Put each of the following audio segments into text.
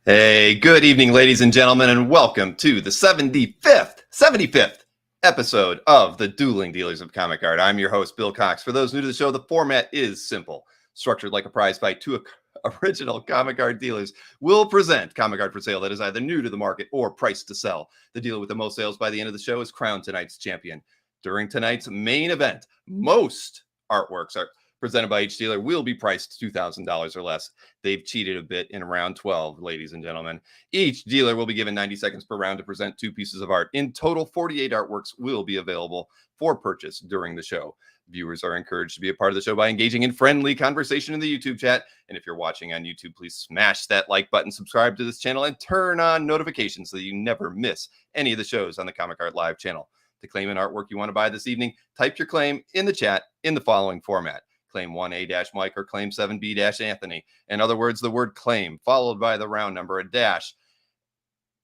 Hey, good evening, ladies and gentlemen, and welcome to the 75th episode of the Dueling Dealers of Comic Art. I'm your host, Bill Cox. For those new to the show, the format is simple. Structured like a prize fight, two original comic art dealers will present comic art for sale that is either new to the market or priced to sell. The dealer with the most sales by the end of the show is crowned tonight's champion. During tonight's main event, most artworks are presented by each dealer will be priced $2,000 or less. They've cheated a bit in round 12, ladies and gentlemen. Each dealer will be given 90 seconds per round to present two pieces of art. In total, 48 artworks will be available for purchase during the show. Viewers are encouraged to be a part of the show by engaging in friendly conversation in the YouTube chat. And if you're watching on YouTube, please smash that like button, subscribe to this channel, and turn on notifications so that you never miss any of the shows on the Comic Art Live channel. To claim an artwork you want to buy this evening, type your claim in the chat in the following format. Claim 1A-Mike or claim 7B-Anthony. In other words, the word claim followed by the round number, a dash,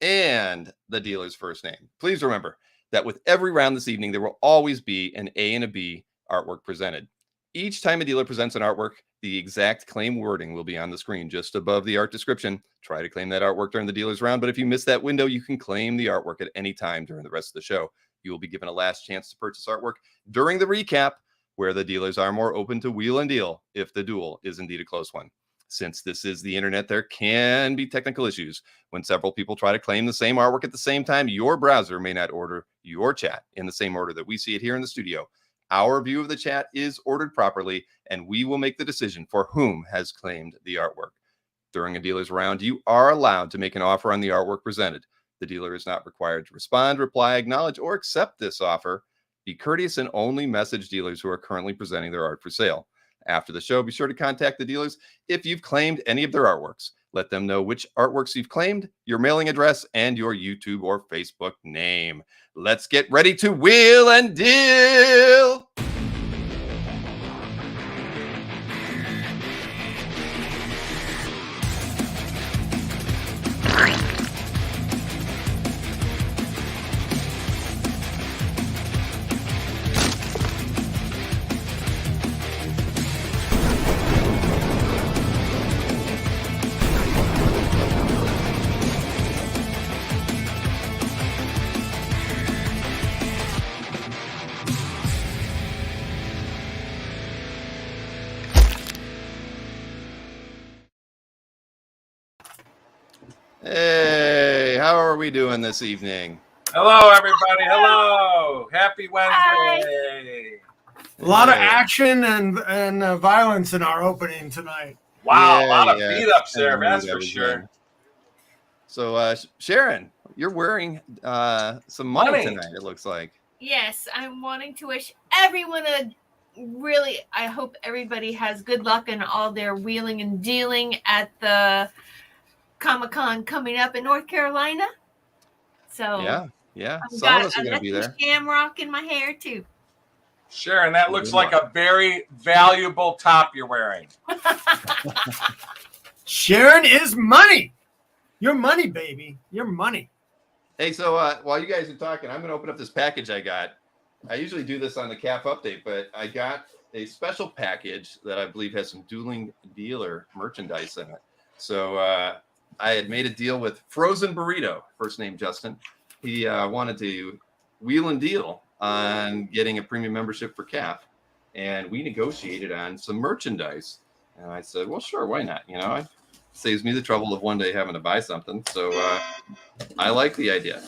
and the dealer's first name. Please remember that with every round this evening, there will always be an A and a B artwork presented. Each time a dealer presents an artwork, the exact claim wording will be on the screen just above the art description. Try to claim that artwork during the dealer's round, but if you miss that window, you can claim the artwork at any time during the rest of the show. You will be given a last chance to purchase artwork during the recap, where the dealers are more open to wheel and deal if the duel is indeed a close one. Since this is the internet, there can be technical issues. When several people try to claim the same artwork at the same time, your browser may not order your chat in the same order that we see it here in the studio. Our view of the chat is ordered properly, and we will make the decision for whom has claimed the artwork. During a dealer's round, you are allowed to make an offer on the artwork presented. The dealer is not required to respond, reply, acknowledge, or accept this offer. Be courteous and only message dealers who are currently presenting their art for sale. After the show, be sure to contact the dealers if you've claimed any of their artworks. Let them know which artworks you've claimed, your mailing address, and your YouTube or Facebook name. Let's get ready to wheel and deal! Hey, how are we doing this evening? Hello, everybody. Hello. Happy Wednesday. A lot of action and violence in our opening tonight. Wow, a lot of beat-ups there, that's for sure. So, Sharon, you're wearing some money tonight, it looks like. Yes, I'm wanting to wish everyone I hope everybody has good luck in all their wheeling and dealing at the Comic-Con coming up in North Carolina. So yeah. I've Some of got us are going to be there. Shamrock in my hair too. Sharon, that looks like a very valuable top you're wearing. Sharon is money. Your money, baby. Your money. Hey, so while you guys are talking, I'm going to open up this package I got. I usually do this on the CAF update, but I got a special package that I believe has some Dueling dealer merchandise in it. So I had made a deal with Frozen Burrito, first name Justin. He wanted to wheel and deal on getting a premium membership for CAF, and we negotiated on some merchandise. And I said, well, sure, why not? You know, it saves me the trouble of one day having to buy something. So I like the idea.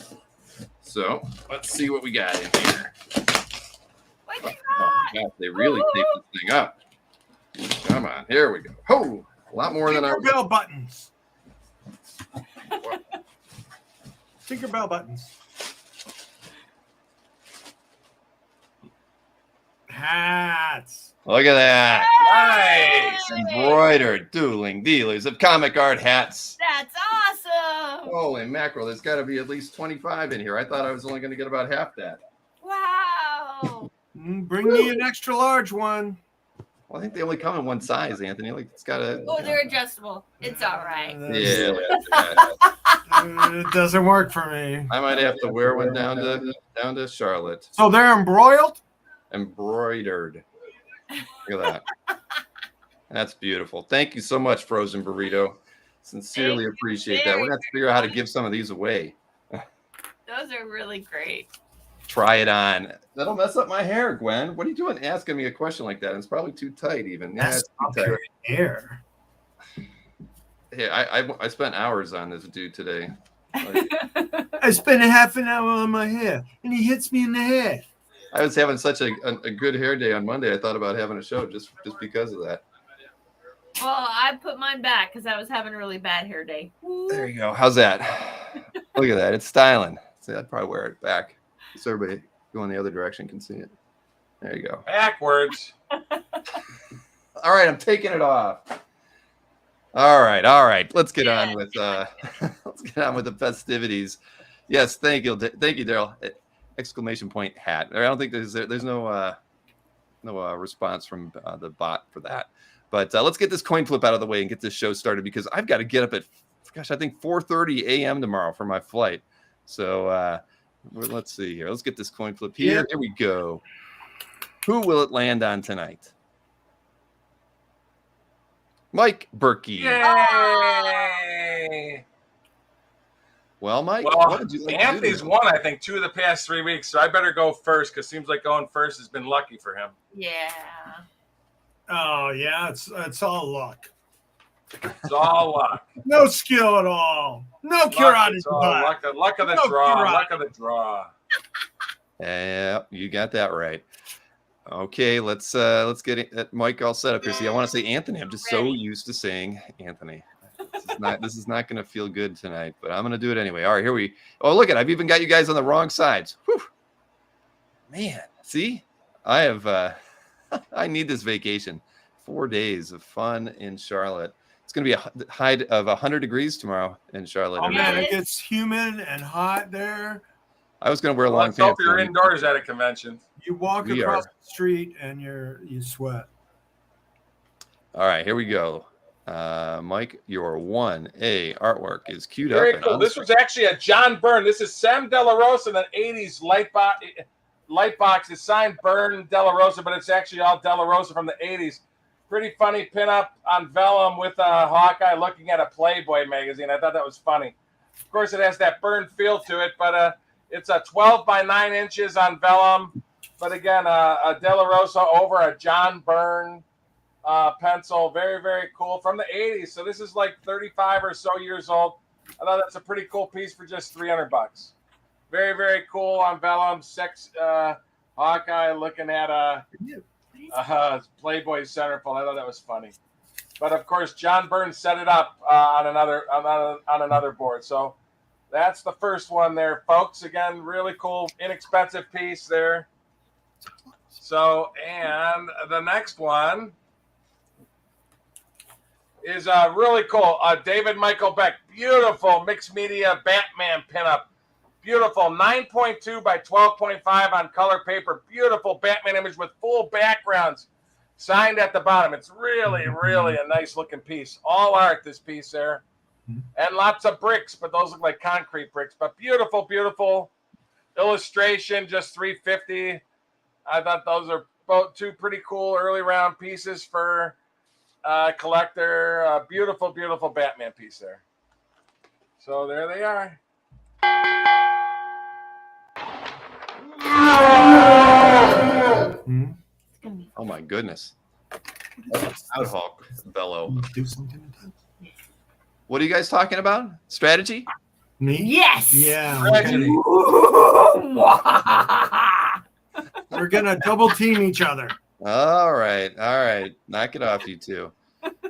So let's see what we got in here. What you Oh, God, they really take this thing up. Come on, here we go. Oh, a lot more than I was. Tinkerbell buttons. Tinkerbell buttons. Hats. Look at that. Nice. Embroidered Dueling Dealers of Comic Art hats. That's awesome. Holy mackerel, there's got to be at least 25 in here. I thought I was only going to get about half that. Wow. Bring me an extra large one. Well, I think they only come in one size, Anthony. Like it's got a. Oh, they're adjustable. It's all right. Yeah. It doesn't work for me. I might have to wear one down to Charlotte. So they're embroiled? Embroidered. Look at that. That's beautiful. Thank you so much, Frozen Burrito. Sincerely Thank you appreciate that. We're going to have to figure out how to give some of these away. Those are really great. Try it on. That'll mess up my hair, Gwen. What are you doing asking me a question like that? It's probably too tight even. That's it's up too tight. your hair. Hey, I spent hours on this dude today. I spent a half an hour on my hair, and he hits me in the head. I was having such a good hair day on Monday. I thought about having a show just because of that. Well, I put mine back because I was having a really bad hair day. There you go. How's that? Look at that. It's styling. See, I'd probably wear it back so everybody going the other direction can see it. There you go. Backwards. All right, I'm taking it off. All right. Let's get on with the festivities. Yes, thank you, Daryl. Exclamation point hat. I don't think there's no response from the bot for that. But let's get this coin flip out of the way and get this show started because I've got to get up at, I think 4:30 a.m. tomorrow for my flight. So let's see here. Let's get this coin flip here. Yeah. Here we go. Who will it land on tonight? Mike Berkey. Yay! Well, Mike, Well, what did you like Anthony's to do? won, I think, 2 of the past 3 weeks, so I better go first because it seems like going first has been lucky for him. Yeah. Oh yeah, it's all luck. It's all luck. No skill at all. No cure out It's his all butt. luck of the No draw. cure. Luck of the draw. Yeah, you got that right. Okay, let's get Mike all set up here. See, I want to say Anthony. I'm just so used to saying Anthony. This is not going to feel good tonight, but I'm going to do it anyway. All right, here we. Oh, look I've even got you guys on the wrong sides. Whew. Man, see, I have. I need this vacation. 4 days of fun in Charlotte. It's going to be a high of 100 degrees tomorrow in Charlotte. Oh, Man, it gets humid and hot there. I was going to wear long Let's hope pants. you're indoors at a convention. You walk We across are. the street and you sweat. All right, here we go. Mike, your 1A artwork is queued up. Very and cool. on the This was actually a John Byrne. This is Sam De La Rosa in the 80s Lightbox. It's signed Byrne De La Rosa, but it's actually all De La Rosa from the 80s. Pretty funny pinup on vellum with a Hawkeye looking at a Playboy magazine. I thought that was funny. Of course, it has that Byrne feel to it, but it's a 12 by 9 inches on vellum. But again, a De La Rosa over a John Byrne pencil. Very, very cool from the 80s. So this is like 35 or so years old. I thought that's a pretty cool piece for just $300. Very, very cool on vellum. Hawkeye looking at a Playboy centerfold. I thought that was funny. But of course, John Byrne set it up on another board. So that's the first one there, folks. Again, really cool, inexpensive piece there. So, and the next one is really cool. David Michael Beck, beautiful mixed media Batman pinup. Beautiful 9.2 by 12.5 on color paper. Beautiful Batman image with full backgrounds signed at the bottom. It's really, really a nice looking piece. All art, this piece there. And lots of bricks, but those look like concrete bricks. But beautiful, beautiful illustration, just $350. I thought those are both 2 pretty cool early round pieces for collector. Beautiful, beautiful Batman piece there. So there they are. Oh my goodness. Out Hulk bellow. Do something. What are you guys talking about? Strategy? Me? Yes. Yeah. Tragedy. We're gonna double team each other. All right. Knock it off, you two.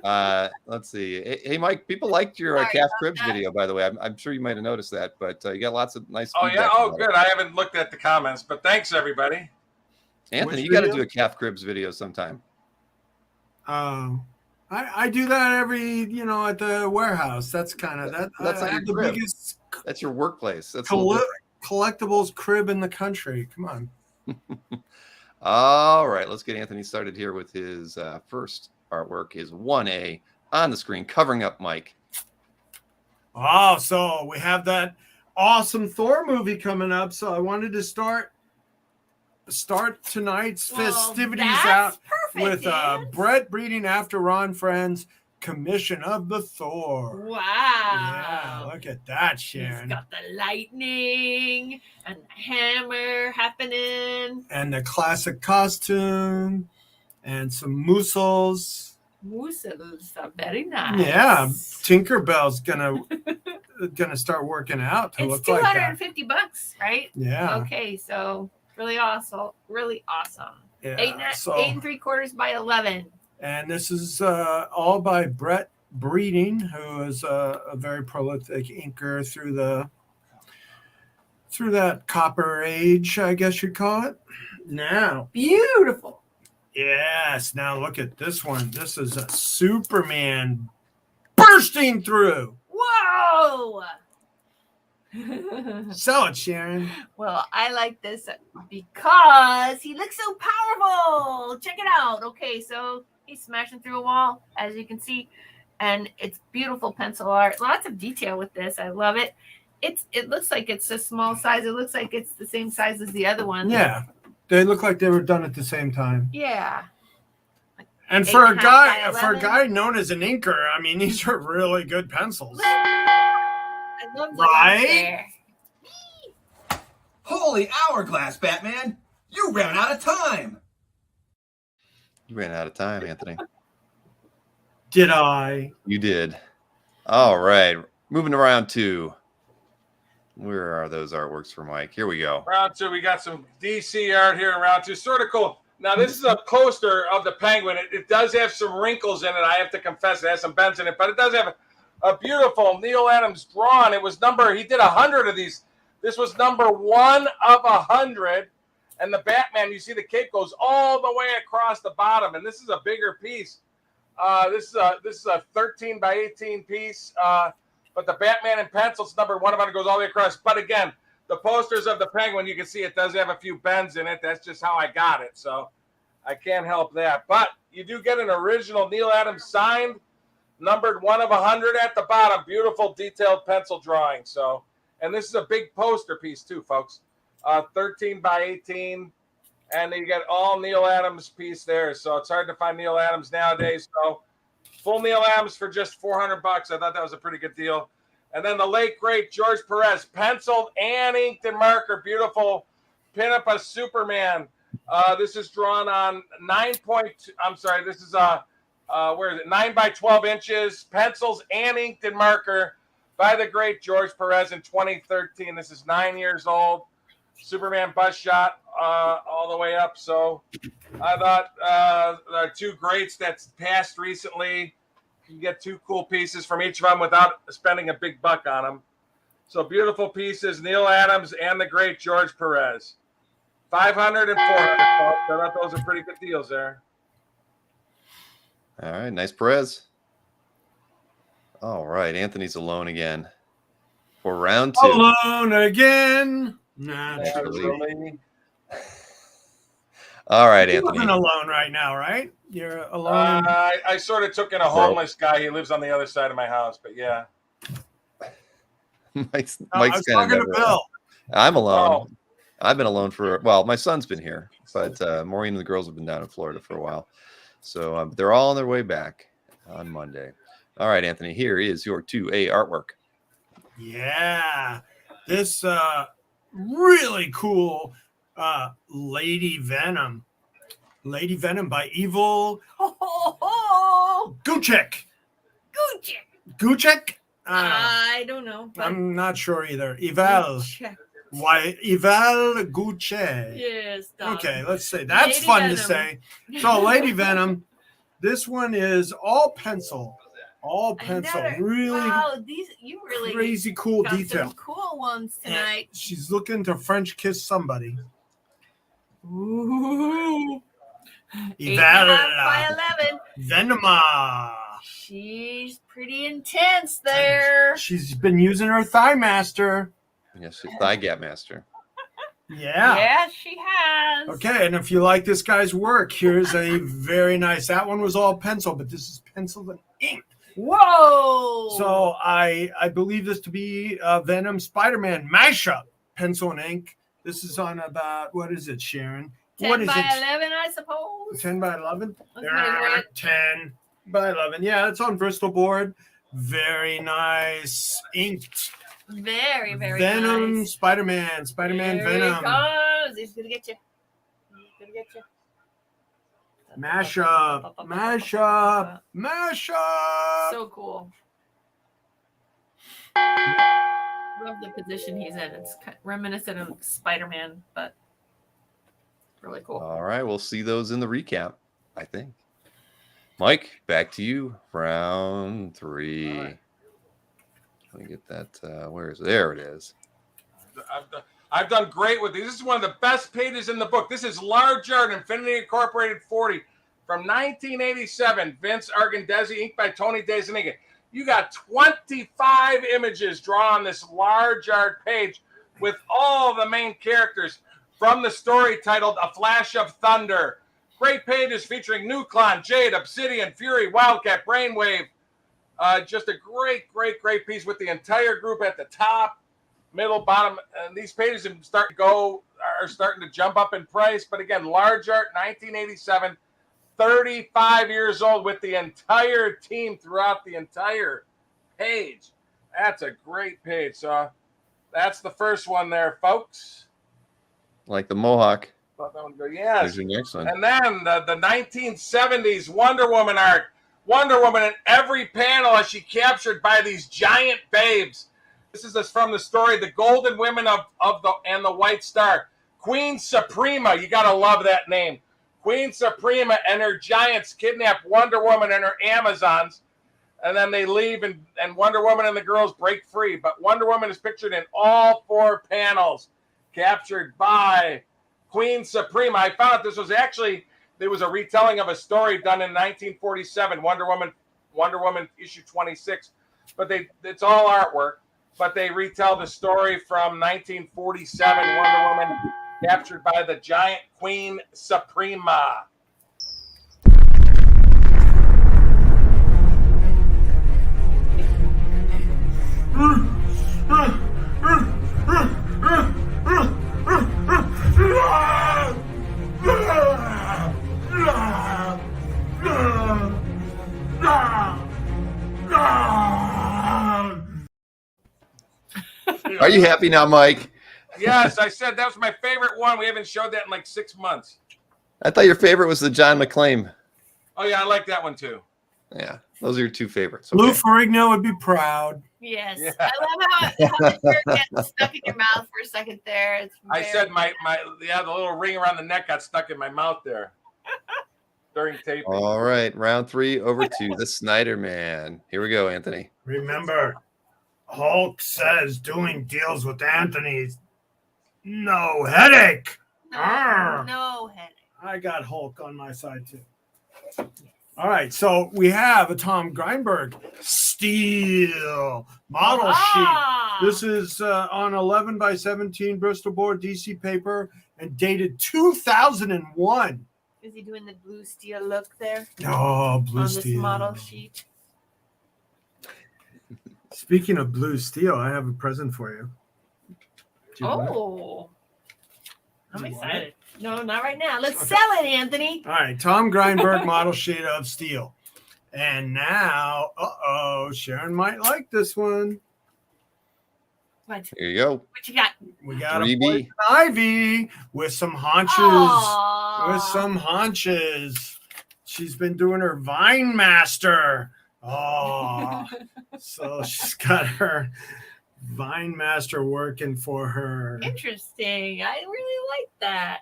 Let's see. Hey, Mike, people liked your Sorry calf about cribs that. video, by the way. I'm sure you might have noticed that, but you got lots of nice Oh, yeah. feedback Oh, about good. I haven't looked at the comments, but thanks, everybody. it. Anthony, Which you got to video? do a calf cribs video sometime. I do that every at the warehouse. That's kind of that. That's I not have the your crib. biggest That's your workplace. That's a little different. collectibles crib in the country. Come on. All right, let's get Anthony started here with his first artwork, his 1A on the screen, covering up Mike. Oh, so we have that awesome Thor movie coming up. So I wanted to start tonight's festivities that's out perfect, with Dan. Brett breeding after Ron Friends, commission of the Thor. Wow. Yeah, look at that, He's Sharon. got the lightning and the hammer happening. And the classic costume and some muscles. Muscles are very nice. Yeah, Tinkerbell's gonna start working out to It's look like that. $250, right? Yeah. Okay, so really awesome. Really awesome. Yeah. 8 3/4 by 11. And this is all by Brett Breeding, who is a very prolific inker through that copper age, I guess you'd call it. Now, Beautiful. yes, now look at this one. This is a Superman bursting through. Whoa. Sell it, Sharon. Well, I like this because he looks so powerful. Check it out. Okay, so he's smashing through a wall, as you can see, and it's beautiful pencil art. Lots of detail with this. I love it. It looks like it's a small size. It looks like it's the same size as the other one. Yeah, they look like they were done at the same time. Yeah. And for a 8.5 guy, by for a 11. guy known as an inker, I mean, these are really good pencils. I love the Right? there. Holy hourglass, Batman! You ran out of time! You ran out of time, Anthony. Did I? You did. All right. Moving to round 2. Where are those artworks for Mike? Here we go. Round 2, we got some DC art here in round 2. Sort of cool. Now, this is a poster of the Penguin. It does have some wrinkles in it. I have to confess, it has some bends in it, but it does have a beautiful Neil Adams drawn. It was he did 100 of these. This was number 1 of 100. And the Batman, you see the cape goes all the way across the bottom. And this is a bigger piece. This is a 13 by 18 piece. But the Batman in pencils, number 1 of 100, goes all the way across. But again, the posters of the Penguin, you can see it does have a few bends in it. That's just how I got it. So I can't help that. But you do get an original Neil Adams signed, numbered 1 of 100 at the bottom. Beautiful detailed pencil drawing. So, and this is a big poster piece too, folks. 13 by 18. And then you get all Neil Adams piece there. So it's hard to find Neil Adams nowadays. So full Neil Adams for just $400. I thought that was a pretty good deal. And then the late, great George Perez, penciled and inked in marker. Beautiful pinup of Superman. This is drawn on 9 by 12 inches, pencils and inked in marker by the great George Perez in 2013. This is 9 years old. Superman bust shot all the way up. So I thought there are 2 greats that's passed recently. You can get 2 cool pieces from each of them without spending a big buck on them. So beautiful pieces, Neil Adams and the great George Perez. 500 and 400. I thought those are pretty good deals there. All right. Nice Perez. All right. Anthony's alone again for round 2. Alone again. Naturally. All right, You're Anthony. living alone right now, right? You're alone. I sort of took in a homeless guy. He lives on the other side of my house, but yeah. Mike's I was kind talking of to Bill. I'm alone. Oh. I've been alone my son's been here, but Maureen and the girls have been down in Florida for a while. So they're all on their way back on Monday. All right, Anthony, here is your 2A artwork. Yeah. This really cool Lady Venom. Lady Venom by Evil Gucek. Gucek? I don't know. But I'm not sure either. Eval. check. Why Eval Gucek. Yes. darling. Okay, let's say that's Lady fun Venom. to say. So Lady Venom, this one is all pencil. All pencil. Another- Really Wow, you really crazy cool got detail. some cool ones tonight. She's looking to French kiss somebody. Ooh. 8.5 by Eval 11. Venema. She's pretty intense there. She's been using her thigh master. Yes, thigh gap master. Yeah. Yes, she has. Okay, and if you like this guy's work, here's a very nice. That one was all pencil, but this is pencil and ink. Whoa. So I believe this to be Venom Spiderman Mashup, pencil and ink. This is on about, what is it, Sharon? 10 What is by it? 11, I suppose. 10 by 11? Let's measure it. 10. by 11. Yeah, it's on Bristol board. Very nice. Inked. Very, very Venom, nice. Spider-Man, Here Venom. he comes. He's gonna get you. He's gonna get you. Mashup. So cool. Love the position he's in. It's reminiscent of Spider-Man, but really cool. All right, we'll see those in the recap, I think. Mike, back to you. Round 3. Right. Let me get that. Where is it? There it is. I've done great with these. This is one of the best pages in the book. This is Large Art Infinity Incorporated 40 from 1987. Vince Argandesi, inked by Tony DeZuniga. You got 25 images drawn on this large art page with all the main characters from the story titled A Flash of Thunder. Great pages featuring Nuclon, Jade, Obsidian, Fury, Wildcat, Brainwave. Just a great piece with the entire group at the top, middle, bottom. And these pages are starting to jump up in price. But again, large art, 1987, 35 years old with the entire team throughout the entire page. That's a great page. So that's the first one there, folks. Like the Mohawk. Thought that one would go, yes. Here's your next one. And then the 1970s Wonder Woman art. Wonder Woman in every panel as she captured by these giant babes. This is from the story, The Golden Women of the White Star. Queen Suprema, you got to love that name. Queen Suprema and her giants kidnap Wonder Woman and her Amazons. And then they leave and Wonder Woman and the girls break free. But Wonder Woman is pictured in all 4 panels, captured by Queen Suprema. I found out this was actually... There was a retelling of a story done in 1947, Wonder Woman issue 26. But it's all artwork, but they retell the story from 1947, Wonder Woman captured by the giant Queen Suprema. Are you happy now, Mike? Yes, I said that was my favorite one. We haven't showed that in like 6 months. I thought your favorite was the John McClane. Oh, yeah, I like that one too. Yeah, those are your 2 favorites. Lou Okay. Ferrigno would be proud. Yes. Yeah. I love how the shirt gets stuck in your mouth for a second there. It's I very- said the little ring around the neck got stuck in my mouth there during taping. All right, round 3 over to the Snyder Man. Here we go, Anthony. Remember, Hulk says doing deals with Anthony's no headache. No headache. I got Hulk on my side too. All right, so we have a Tom Greinberg steel model sheet. This is on 11 by 17 Bristol board DC paper and dated 2001. Is he doing the blue steel look there Oh, blue on steel. this model sheet? Speaking of blue steel, I have a present for you. Do you want it? Oh, I'm Do you want excited. No, not right now. Let's sell it, Anthony. All right, Tom Greinberg model sheet of steel. And now, Sharon might like this one. What? Here you go. What you got? We got a 3B. Poison Ivy with some haunches. Aww. With some haunches. She's been doing her Vine Master. Oh, so she's got her Vine Master working for her. Interesting. I really like that.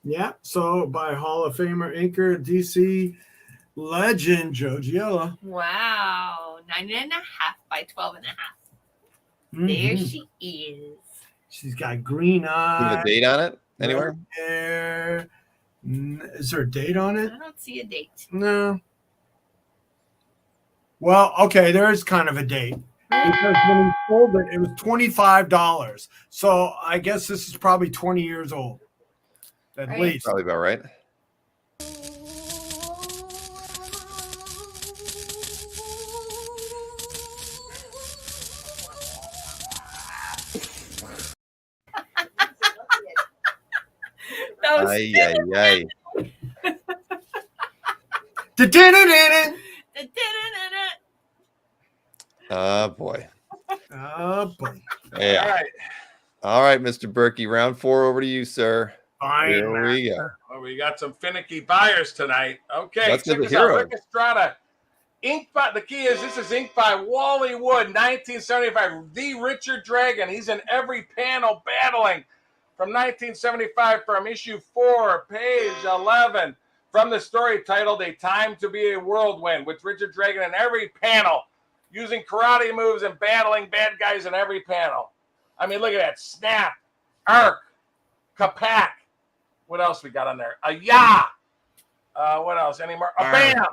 Yeah, so by Hall of Famer inker DC legend Joe Giella. Wow. 9.5 by 12.5. There Mhm. she is. She's got green Do you have eyes. a date on it anywhere? red hair. Is there a date on it? I don't see a date. No. Well, okay, there is kind of a date. Because when we sold it, it was $25. So I guess this is probably 20 years old. At Right. least. Probably about right. That was Ay, ay, ay. Oh, boy. Oh, boy. Yeah. All right. All right, Mr. Berkey. Round 4 over to you, sir. Fine, Here we go. Well, we got some finicky buyers tonight. Okay, Let's check get the this out. hero. Rick Estrada. Ink by the key is this is inked by Wally Wood, 1975. The Richard Dragon. He's in every panel battling from 1975 from issue 4, page 11. From the story titled A Time to Be a Whirlwind, with Richard Dragon in every panel, using karate moves and battling bad guys in every panel. I mean, look at that. Snap, Arc, Kapak. What else we got on there? A Ya. What else? Any more? A Bam.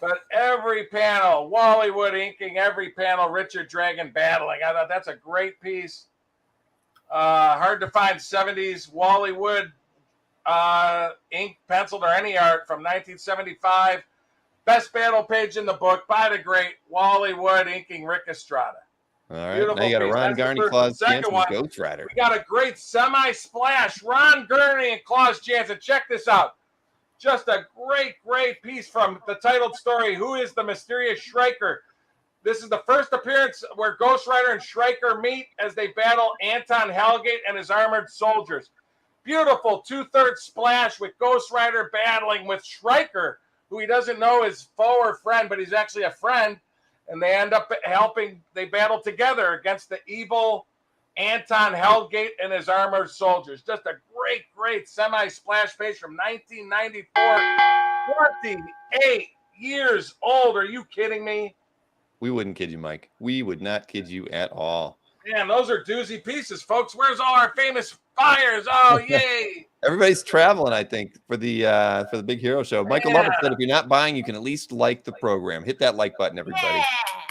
But every panel, Wally Wood inking every panel, Richard Dragon battling. I thought that's a great piece. Hard to find 70s Wally Wood ink, penciled, or any art from 1975. Best battle page in the book by the great Wally Wood inking Rick Estrada. All right. Beautiful Now you got a piece. Ron That's the Garney, first Claus one. Second Jansen, one, Ghost Rider. We got a great semi-splash. Ron Gurney and Claus Jansen. Check this out. Just a great piece from the titled story, Who is the Mysterious Shrieker? This is the first appearance where Ghost Rider and Shrieker meet as they battle Anton Hellgate and his armored soldiers. Beautiful 2/3 splash with Ghost Rider battling with Shrieker, who he doesn't know is foe or friend, but he's actually a friend. And they end up helping. They battle together against the evil Anton Hellgate and his armored soldiers. Just a great semi-splash page from 1994. 28 years old. Are you kidding me? We wouldn't kid you, Mike. We would not kid you at all. Man, those are doozy pieces, folks. Where's all our famous fires? Oh, yay. Everybody's traveling, I think, for the Big Hero Show. Michael Lovett said if you're not buying, you can at least like the program. Hit that like button, everybody.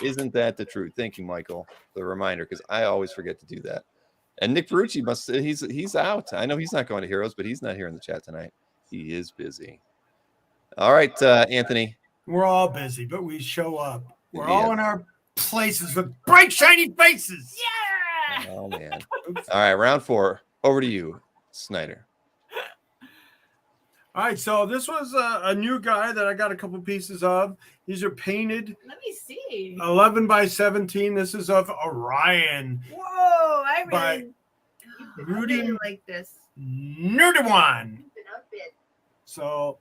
Isn't that the truth? Thank you, Michael, for the reminder, because I always forget to do that. And Nick Ferrucci he's out. I know he's not going to Heroes, but he's not here in the chat tonight. He is busy. All right, Anthony. We're all busy, but we show up. We're all in our places with bright, shiny faces. Yeah. Oh, man. All right, round 4. Over to you, Snyder. All right, so this was a new guy that I got a couple pieces of. These are painted. Let me see. 11 by 17. This is of Orion. Whoa, I By really like this. Nerdy One. So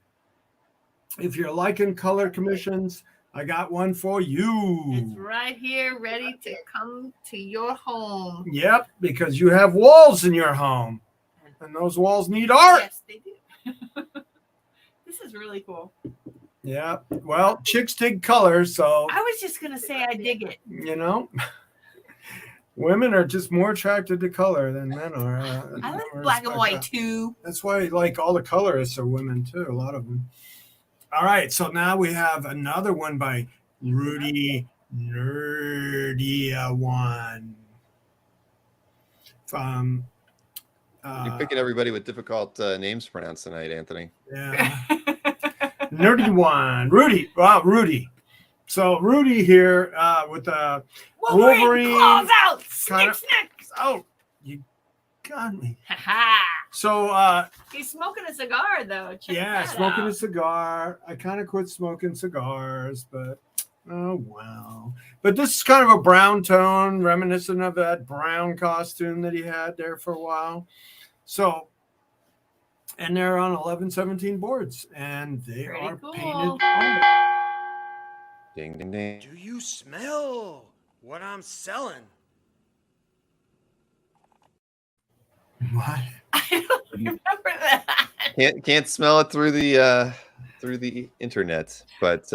if you're liking color commissions, I got one for you. It's right here, ready to come to your home. Yep, because you have walls in your home. And those walls need art. Yes, they do. This is really cool. Yeah. Well, chicks dig color, so I was just gonna say I dig it. you know, women are just more attracted to color than men are. I like black and white too. That's why, like, all the colorists are women too. A lot of them. All right, so now we have another one by Rudy Nerdia One. From You're picking everybody with difficult names to pronounce tonight, Anthony. yeah. Nerdy One. Rudy. Wow, Rudy. So Rudy here with the Wolverine claws out. kinda- Snick. oh, you got me. Ha So He's smoking a cigar though. Check yeah, that smoking out. a cigar. I kind of quit smoking cigars, but oh wow. But this is kind of a brown tone, reminiscent of that brown costume that he had there for a while. So, and they're on 11-17 boards, and they Pretty are cool. painted. Ding, ding, ding. Do you smell what I'm selling? What? I don't remember that. Can't smell it through the internet, but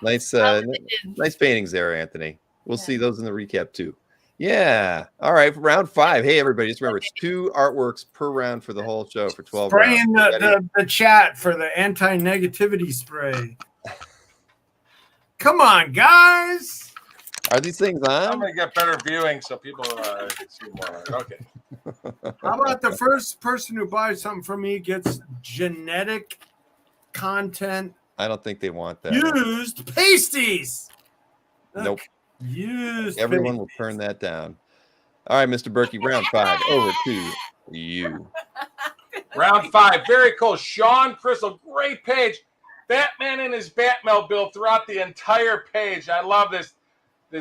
nice nice paintings there, Anthony. We'll see those in the recap too. Yeah. All right. For round 5. Hey, everybody, just remember it's 2 artworks per round for the whole show for 12 Spraying rounds. the chat for the anti-negativity spray. Come on, guys. Are these things I'm on? going to get better viewing so people can see more. Okay. How about the first person who buys something from me gets genetic content I don't think they want that. used pasties? Look, Nope. Used Everyone will pasties. turn that down. All right, Mr. Berkey, round 5. Over to you. Round 5. Very cool. Sean Crystal. Great page. Batman in his Batmobile throughout the entire page. I love this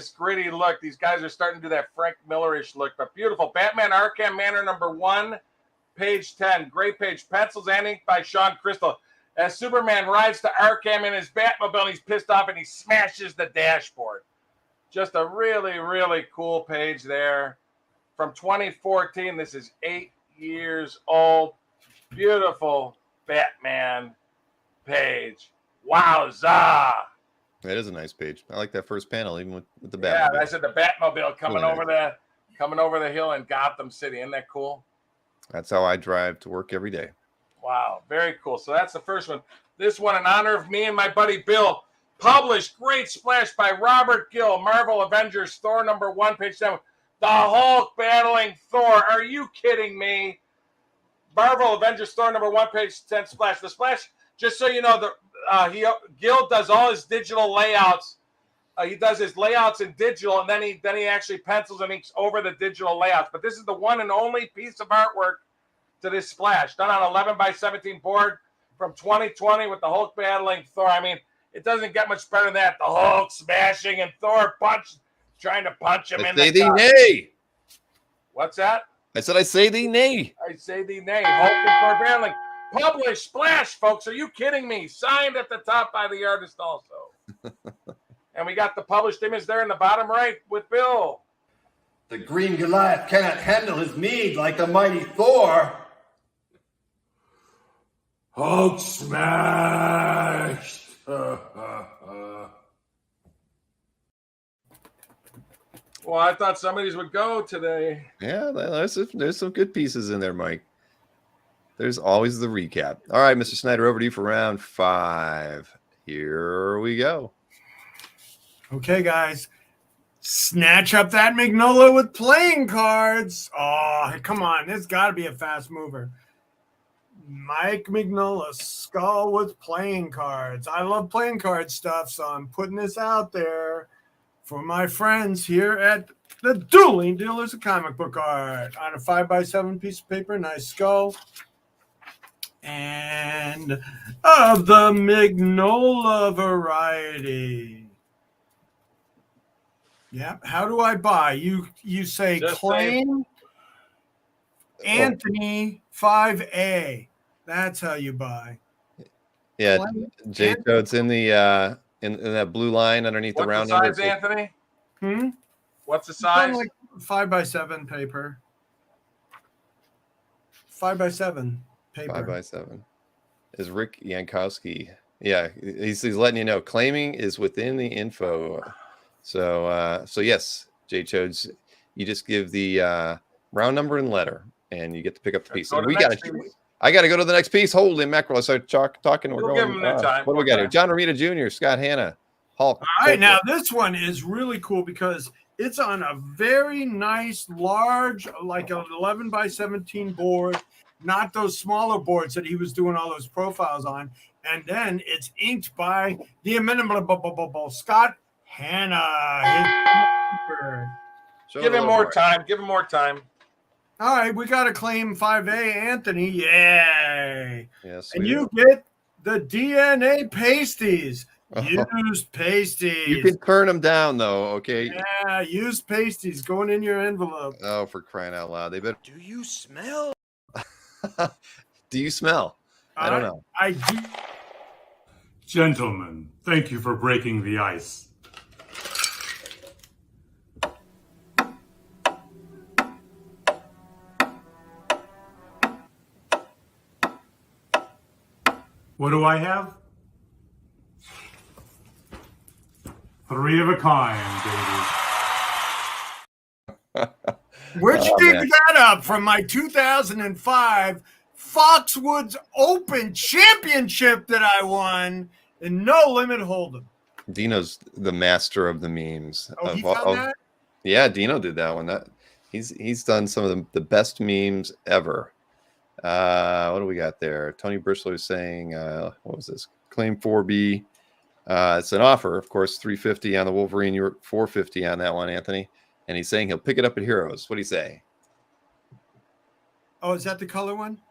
gritty look. These guys are starting to do that Frank Miller-ish look, but beautiful. Batman Arkham Manor #1, page 10. Great page. Pencils and ink by Sean Crystal. As Superman rides to Arkham in his Batmobile, and he's pissed off and he smashes the dashboard. Just a really, really cool page there. From 2014, this is 8 years old. Beautiful Batman page. Wowza! That is a nice page. I like that first panel, even with the Batmobile. Yeah, that's the Batmobile coming Really over the hill in Gotham City. Isn't that cool? That's how I drive to work every day. Wow, very cool. So that's the first one. This one, in honor of me and my buddy Bill, published, great splash by Robert Gill, Marvel Avengers, Thor #1, page 7. The Hulk battling Thor. Are you kidding me? Marvel Avengers, Thor #1, page 10 splash. The splash, just so you know, Gill does all his digital layouts. He does his layouts in digital, and then he actually pencils and inks over the digital layouts. But this is the one and only piece of artwork to this splash, done on 11x17 board from 2020 with the Hulk battling Thor. I mean, it doesn't get much better than that. The Hulk smashing and Thor trying to punch him in the thee nay. What's that? I said I say thee nay. I say thee nay. Hulk and Thor battling. Published, splash, folks. Are you kidding me? Signed at the top by the artist also. And we got the published image there in the bottom right with Bill. The green Goliath cannot handle his mead like the mighty Thor. Hulk smashed. Well, I thought some of these would go today. Yeah, there's some good pieces in there, Mike. There's always the recap. All right, Mr. Snyder, over to you for round 5. Here we go. Okay, guys. Snatch up that Magnolia with playing cards. Oh, come on. There's got to be a fast mover. Mike Mignola, Skull with playing cards. I love playing card stuff, so I'm putting this out there for my friends here at the Dueling Dealers of Comic Book Art on a 5x7 piece of paper. Nice skull. And of the Mignola variety. Yeah. How do I buy? You say Just claim Anthony 5A. That's how you buy. Yeah, Claim J Toad's in the in that blue line underneath the What's round the size, number. Anthony? What's the It's size? like 5x7 paper. 5x7 paper. 5x7 is Rick Yankowski. Yeah, he's letting you know claiming is within the info. So yes, J Toads, you just give the round number and letter, and you get to pick up the piece. Go to We the got next to. piece. I got to go to the next piece. Holy mackerel! I started talking. We're We'll going. give him the time. What do we got here? Okay. John Romita Jr., Scott Hanna, Hulk. All right, now this one is really cool because it's on a very nice, large, like an 11x17 board, not those smaller boards that he was doing all those profiles on. And then it's inked by the inimitable Scott Hanna. Give him more time. Give him more time. All right, we got to claim 5A, Anthony. Yay. Yes, And you get the DNA pasties. Used pasties. You can turn them down, though, okay? Yeah, used pasties going in your envelope. Oh, for crying out loud. They better. Do you smell? Do you smell? I don't know. I do. Gentlemen, thank you for breaking the ice. What do I have? 3 of a kind, baby. Where'd you Oh, dig man. that up? From my 2005 Foxwoods Open Championship that I won in No Limit Hold'em. Dino's the master of the memes. Oh, he found that? Yeah, Dino did that one. He's done some of the best memes ever. What do we got there? Tony Bristler is saying, what was this? Claim 4B. It's an offer, of course, $350 on the Wolverine. You're at $450 on that one, Anthony. And he's saying he'll pick it up at Heroes. What do you say? Oh, is that the color one?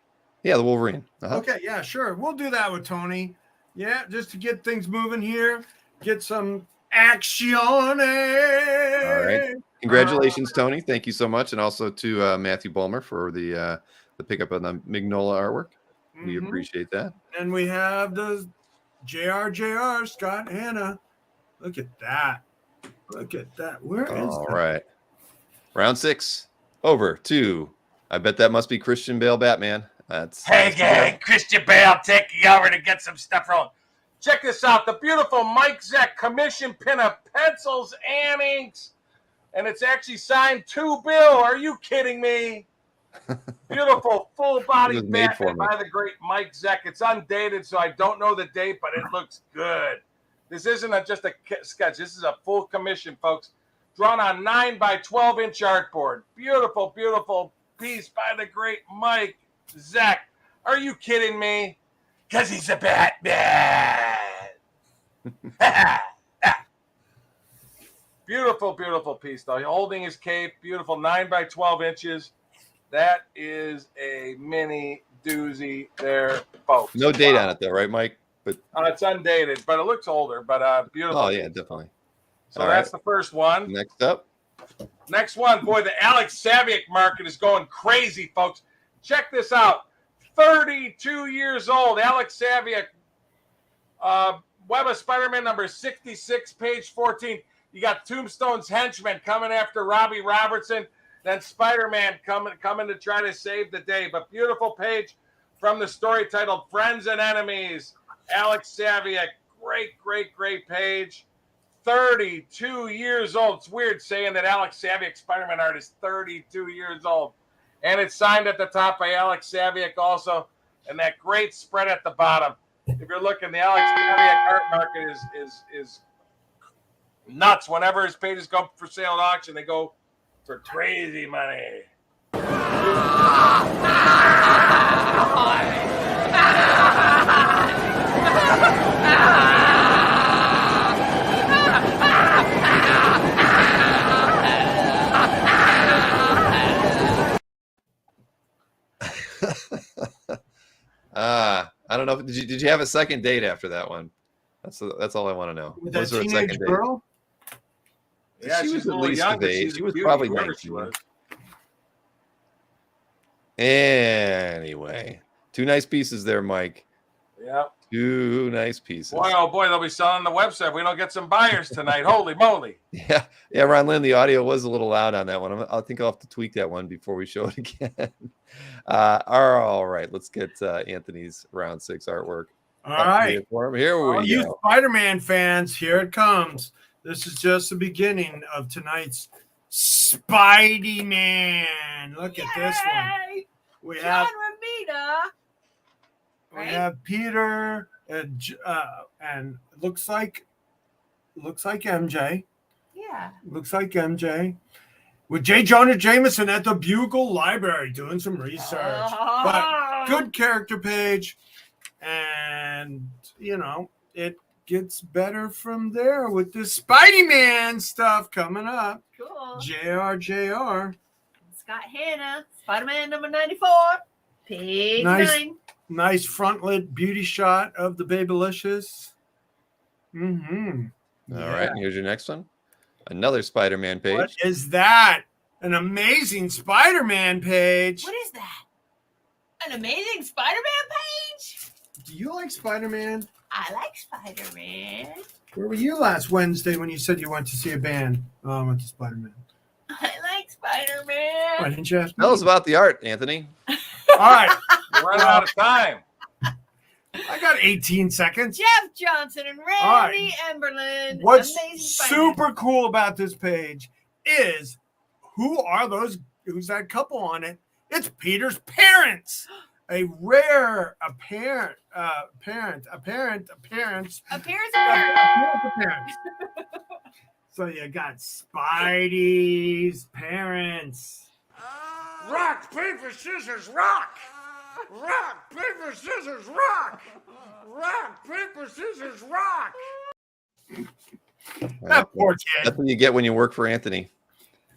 Yeah, the Wolverine. Uh-huh. Okay, yeah, sure. We'll do that with Tony. Yeah, just to get things moving here. Get some action. All right. Congratulations, Tony. Thank you so much. And also to Matthew Bulmer for the pickup of the Mignola artwork. We appreciate that. And we have the JR, Scott Hanna. Look at that. Look at that. Where is All that? right. Round 6. Over to, I bet that must be Christian Bale Batman. Hey, gang, Christian Bale taking over to get some stuff rolling. Check this out. The beautiful Mike Zeck commission pinup, pencils and inks. And it's actually signed to Bill. Are you kidding me? Beautiful full-body Batman by the great Mike Zeck. It's undated, so I don't know the date, but it looks good. This isn't just a sketch. This is a full commission, folks. Drawn on 9 by 12 inch artboard. Beautiful, beautiful piece by the great Mike Zeck. Are you kidding me? Because he's a Batman. Beautiful, beautiful piece, though. Holding his cape. Beautiful 9 by 12 inches. That is a mini doozy there, folks. No date on it, though, right, Mike? But it's undated, but it looks older, but beautiful. Oh, yeah, definitely. So that's the first one. Next up. Next one. Boy, the Alex Saviuk market is going crazy, folks. Check this out. 32 years old. Alex Saviuk. Web of Spider-Man number 66, page 14. You got Tombstone's henchman coming after Robbie Robertson. Then Spider-Man coming to try to save the day. But beautiful page from the story titled Friends and Enemies. Alex Saviuk. Great, great, great page. 32 years old. It's weird saying that Alex Saviuk Spider-Man art is 32 years old. And it's signed at the top by Alex Saviuk also. And that great spread at the bottom. If you're looking, the Alex Saviuk art market is nuts. Whenever his pages go for sale at auction, they go for crazy money. I don't know. Did you have a second date after that one? That's all I want to know. With that teenage girl? Yeah, she was a at little least younger. of age. She's She was beauty, probably whoever 19. she was. Anyway, 2 nice pieces there, Mike. Yep. 2 nice pieces. Boy, oh boy, they'll be selling on the website. We don't get some buyers tonight. Holy moly. Yeah, Ron Lynn, the audio was a little loud on that one. I think I'll have to tweak that one before we show it again. All right, let's get Anthony's round 6 artwork. All right. For him. Here we go. You Spider-Man fans, here it comes. This is just the beginning of tonight's Spidey-Man. Look at this one. We have Romita. We have Peter and looks like MJ. Yeah. Looks like MJ. With J. Jonah Jameson at the Bugle Library doing some research. But good character page. And, it gets better from there with this Spidey-Man stuff coming up. Cool. JR. Scott Hanna, Spider-Man number 94, page 9. Nice front-lit beauty shot of the Babylicious. All right, and here's your next one. Another Spider-Man page. What is that? An amazing Spider-Man page. What is that? An amazing Spider-Man page? Do you like Spider-Man? I like Spider-Man. Where were you last Wednesday when you said you went to see a band? Oh, I went to Spider-Man. I like Spider-Man. Why didn't you ask me? Tell us about the art, Anthony. All right. We're running out of time. I got 18 seconds. Jeff Johnson and Randy Emberlin. What's Amazing Spider-Man. super cool about this page is who's that couple on it? It's Peter's parents. A rare appearance. So you got Spidey's parents. Rock, paper, scissors, rock! Rock, paper, scissors, rock! Rock, paper, scissors, rock! That poor kid. That's what you get when you work for Anthony.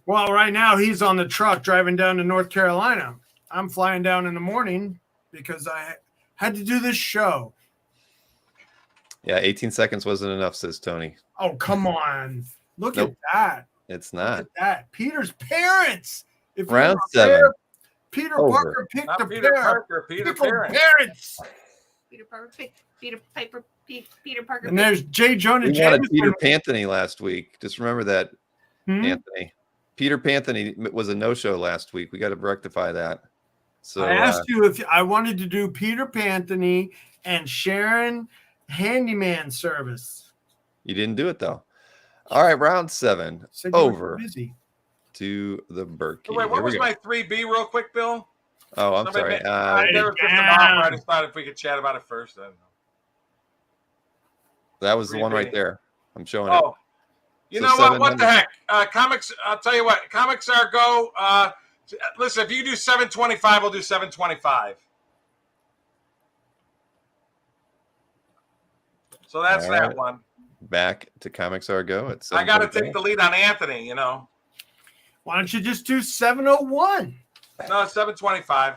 Well, right now he's on the truck driving down to North Carolina. I'm flying down in the morning because I had to do this show. Yeah, 18 seconds wasn't enough, says Tony. Oh, come on. Look Nope. at that. It's Look not. at that. Peter's parents. If Round you're a 7. pair, Peter Over. Parker picked Not a Peter pair Parker, Peter pickled Parent. parents. Peter Parker picked Peter Parker. And there's J. Jonah We wanted Jameson. Peter Panthony last week. Just remember that, Hmm? Anthony. Peter Panthony was a no-show last week. We got to rectify that. So I asked you if I wanted to do Peter Panthony and Sharon Handyman service. you didn't do it though. All right, round 7. Said you were Over busy. to the Berkey. So wait, Here what we was go. my 3B real quick, Bill? Oh, I'm Somebody sorry. I never picked them off. I just thought if we could chat about it first. I don't know. That was the one 3B. right there. I'm showing it. Oh, you So know what? What the 700. heck? Comics. I'll tell you what. Comics are go. Listen, if you do 725, we'll do 725. So that's All that right. one. Back to Comics Argo. It's I got to take the lead on Anthony. You know, Why don't you just do 701? no, it's 725.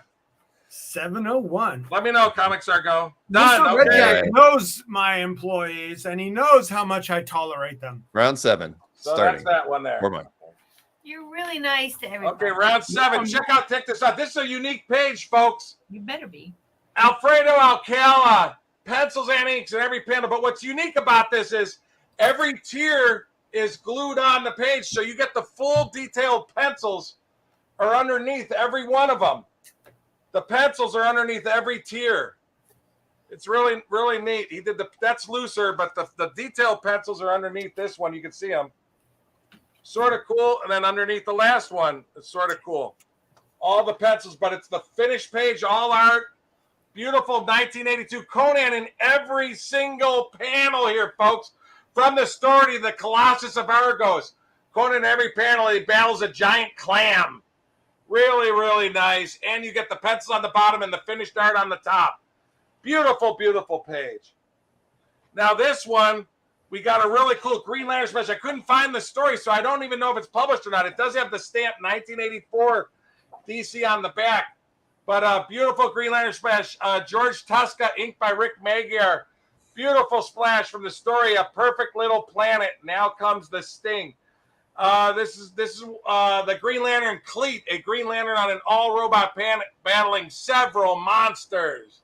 701. Let me know. Comics are go. Done. Mr. Red Okay. Jack knows my employees and he knows how much I tolerate them. round 7. So Starting. that's that one there. Or mine. You're really nice to everybody. Okay, round 7. Check this out. This is a unique page, folks. You better be. Alfredo Alcala, pencils and inks in every panel. But what's unique about this is every tier is glued on the page, so you get the full detailed pencils are underneath every one of them. The pencils are underneath every tier. It's really, really neat. He did that's looser, but the detailed pencils are underneath this one. You can see them. Sort of cool. And then underneath the last one, it's sort of cool. All the pencils, but it's the finished page, all art. Beautiful 1982 Conan in every single panel here, folks. From the story, the Colossus of Argos. Conan in every panel, he battles a giant clam. Really, really nice. And you get the pencils on the bottom and the finished art on the top. Beautiful, beautiful page. Now this one, we got a really cool Green Lantern special. I couldn't find the story, so I don't even know if it's published or not. It does have the stamp 1984 DC on the back. But beautiful Green Lantern splash. George Tuska, inked by Rick Magyar. Beautiful splash from the story, A Perfect Little Planet. Now comes the sting. This is the Green Lantern Cleat, a Green Lantern on an all-robot planet battling several monsters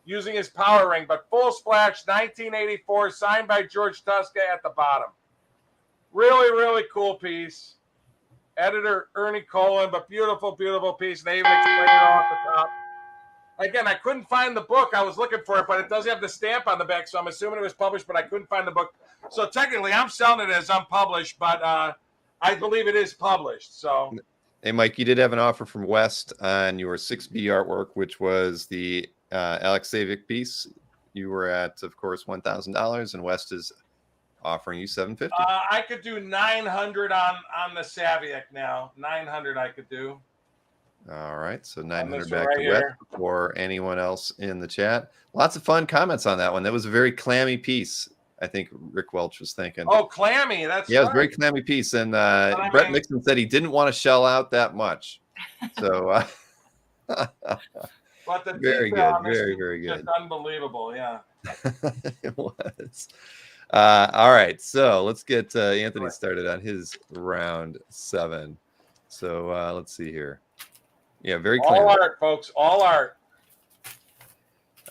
using his power ring. But full splash, 1984, signed by George Tuska at the bottom. Really, really cool piece. Editor Ernie Cohen, but beautiful, beautiful piece. They even explain it all at the top. Again, I couldn't find the book. I was looking for it, but it does have the stamp on the back, so I'm assuming it was published, but I couldn't find the book. So technically, I'm selling it as unpublished, but I believe it is published. So, Hey, Mike, you did have an offer from West on your 6B artwork, which was the Alex Savick piece. You were at, of course, $1,000, and West is offering you $750. I could do 900 on the Savick now. 900 I could do. All right, so this 900 one back right to here. West for anyone else in the chat. Lots of fun comments on that one. That was a very clammy piece, I think Rick Welch was thinking. Oh, clammy. That's yeah, it was a right. very clammy piece. And I Brett mean- Nixon said he didn't want to shell out that much. So But the very detail good, on this very, is very just good. unbelievable. Yeah. It was. All right, so let's get Anthony started on his round 7. So let's see here. Yeah, very clear. All art, folks. All art.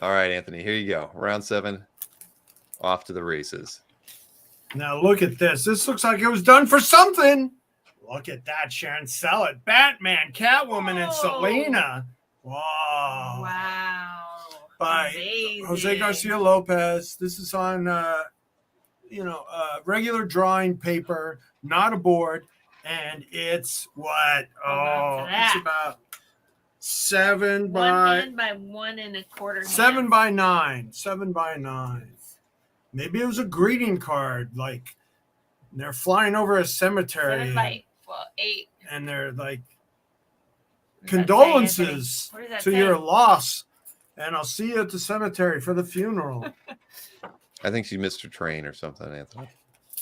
All right, Anthony, here you go. Round 7, off to the races. Now look at this. This looks like it was done for something. Look at that, Sharon. Sell it. Batman, Catwoman, and Whoa. Selena. Wow. Wow. By Amazing. Jose Garcia Lopez. This is on, regular drawing paper, not a board. And it's what? Hold on to Oh, that. it's about 7 One by hand by 1 1/4 7 hands. by 9. 7 by 9. Maybe it was a greeting card, like they're flying over a cemetery 7 by 8. and they're like What does that say, condolences What does that to say? your loss, and I'll see you at the cemetery for the funeral. I think she missed her train or something, Anthony.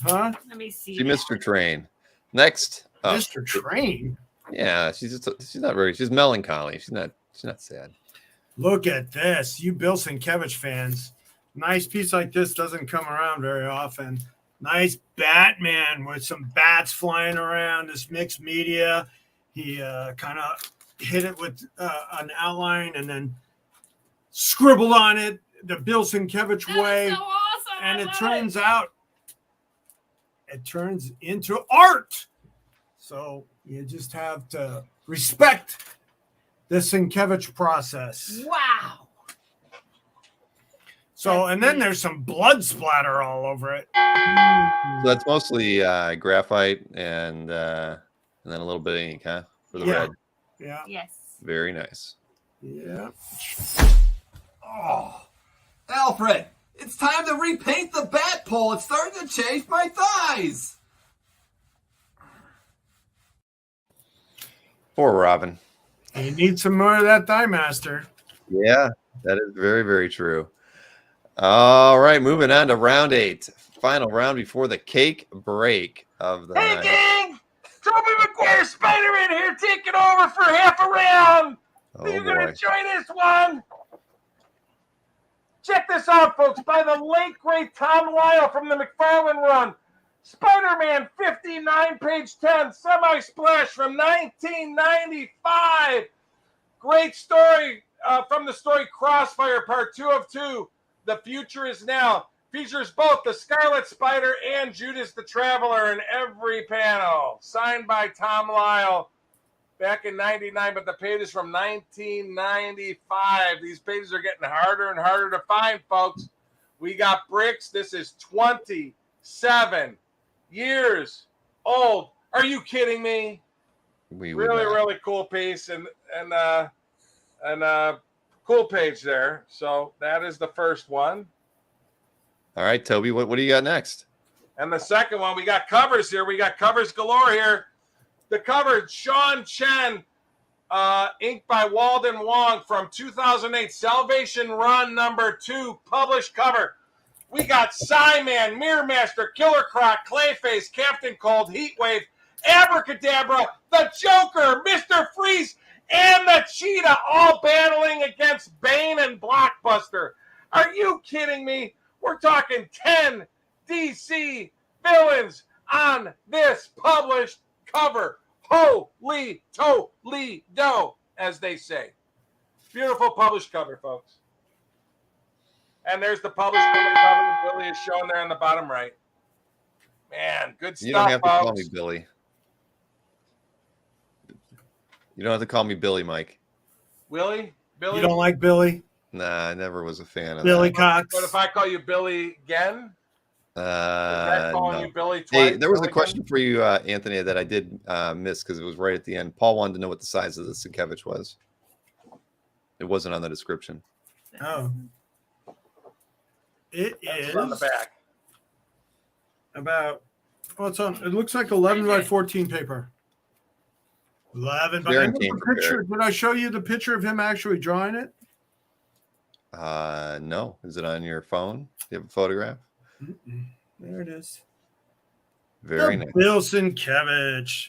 Huh? Let me see. She missed her train. Next. up. Mr. Train. Yeah, she's not very. She's melancholy. She's not sad. Look at this, you Bill Sienkiewicz fans. Nice piece like this doesn't come around very often. Nice Batman with some bats flying around. This mixed media. He kind of hit it with an outline and then scribbled on it the Bill Sienkiewicz way. So awesome. And it turns out it turns into art. So you just have to respect the Sienkiewicz process. Wow. So, and then there's some blood splatter all over it. So that's mostly graphite and then a little bit of ink, huh? For the red. Yeah. Yes. Very nice. Yeah. Oh, Alfred, it's time to repaint the bat pole. It's starting to chafe my thighs. Poor Robin. You need some more of that Thigh Master. Yeah, that is very, very true. All right, moving on to round 8. Final round before the cake break of the night. gang! Tobey Maguire Spiderman here taking over for half a round. Oh, You're going to boy. enjoy this one. Check this out, folks. By the late, great Tom Lyle from the McFarlane run. Spider-Man 59, page 10, semi-splash from 1995. Great story from the story Crossfire, part 2 of 2. The Future is Now. Features both the Scarlet Spider and Judas the Traveler in every panel. Signed by Tom Lyle back in 99, but the page is from 1995. These pages are getting harder and harder to find, folks. We got bricks. This is 27 years old. Are you kidding me? We would Really, not. really cool piece and cool page there. So that is the first one. All right, Toby, what do you got next? And the second one, we got covers here. We got covers galore here. The cover, Sean Chen, inked by Walden Wong from 2008, Salvation Run number 2, published cover. We got Sandman, Mirror Master, Killer Croc, Clayface, Captain Cold, Heatwave, Abracadabra, the Joker, Mr. Freeze, and the Cheetah all battling against Bane and Blockbuster. Are you kidding me? We're talking 10 DC villains on this published cover. Holy Toledo, as they say. Beautiful published cover, folks. And there's the published cover that Billy is shown there in the bottom right. Man, good stuff, You don't have to call folks. me Billy. You don't have to call me Billy, Mike. Willie? Billy? You don't like Billy? Nah, I never was a fan of Billy that. Cox. But if I call you Billy again, is that calling No. you Billy twice? Hey, there was a Billy question for you, Anthony, that I did miss because it was right at the end. Paul wanted to know what the size of the Sienkiewicz was. It wasn't on the description. Oh. It That's is on the back. about, well, it's on, it looks like 11 by 14 paper. 11 by, Baron and came the picture, prepared. did I show you the picture of him actually drawing it? No. Is it on your phone? Do you have a photograph? There it is. Very nice. Bill Sienkiewicz.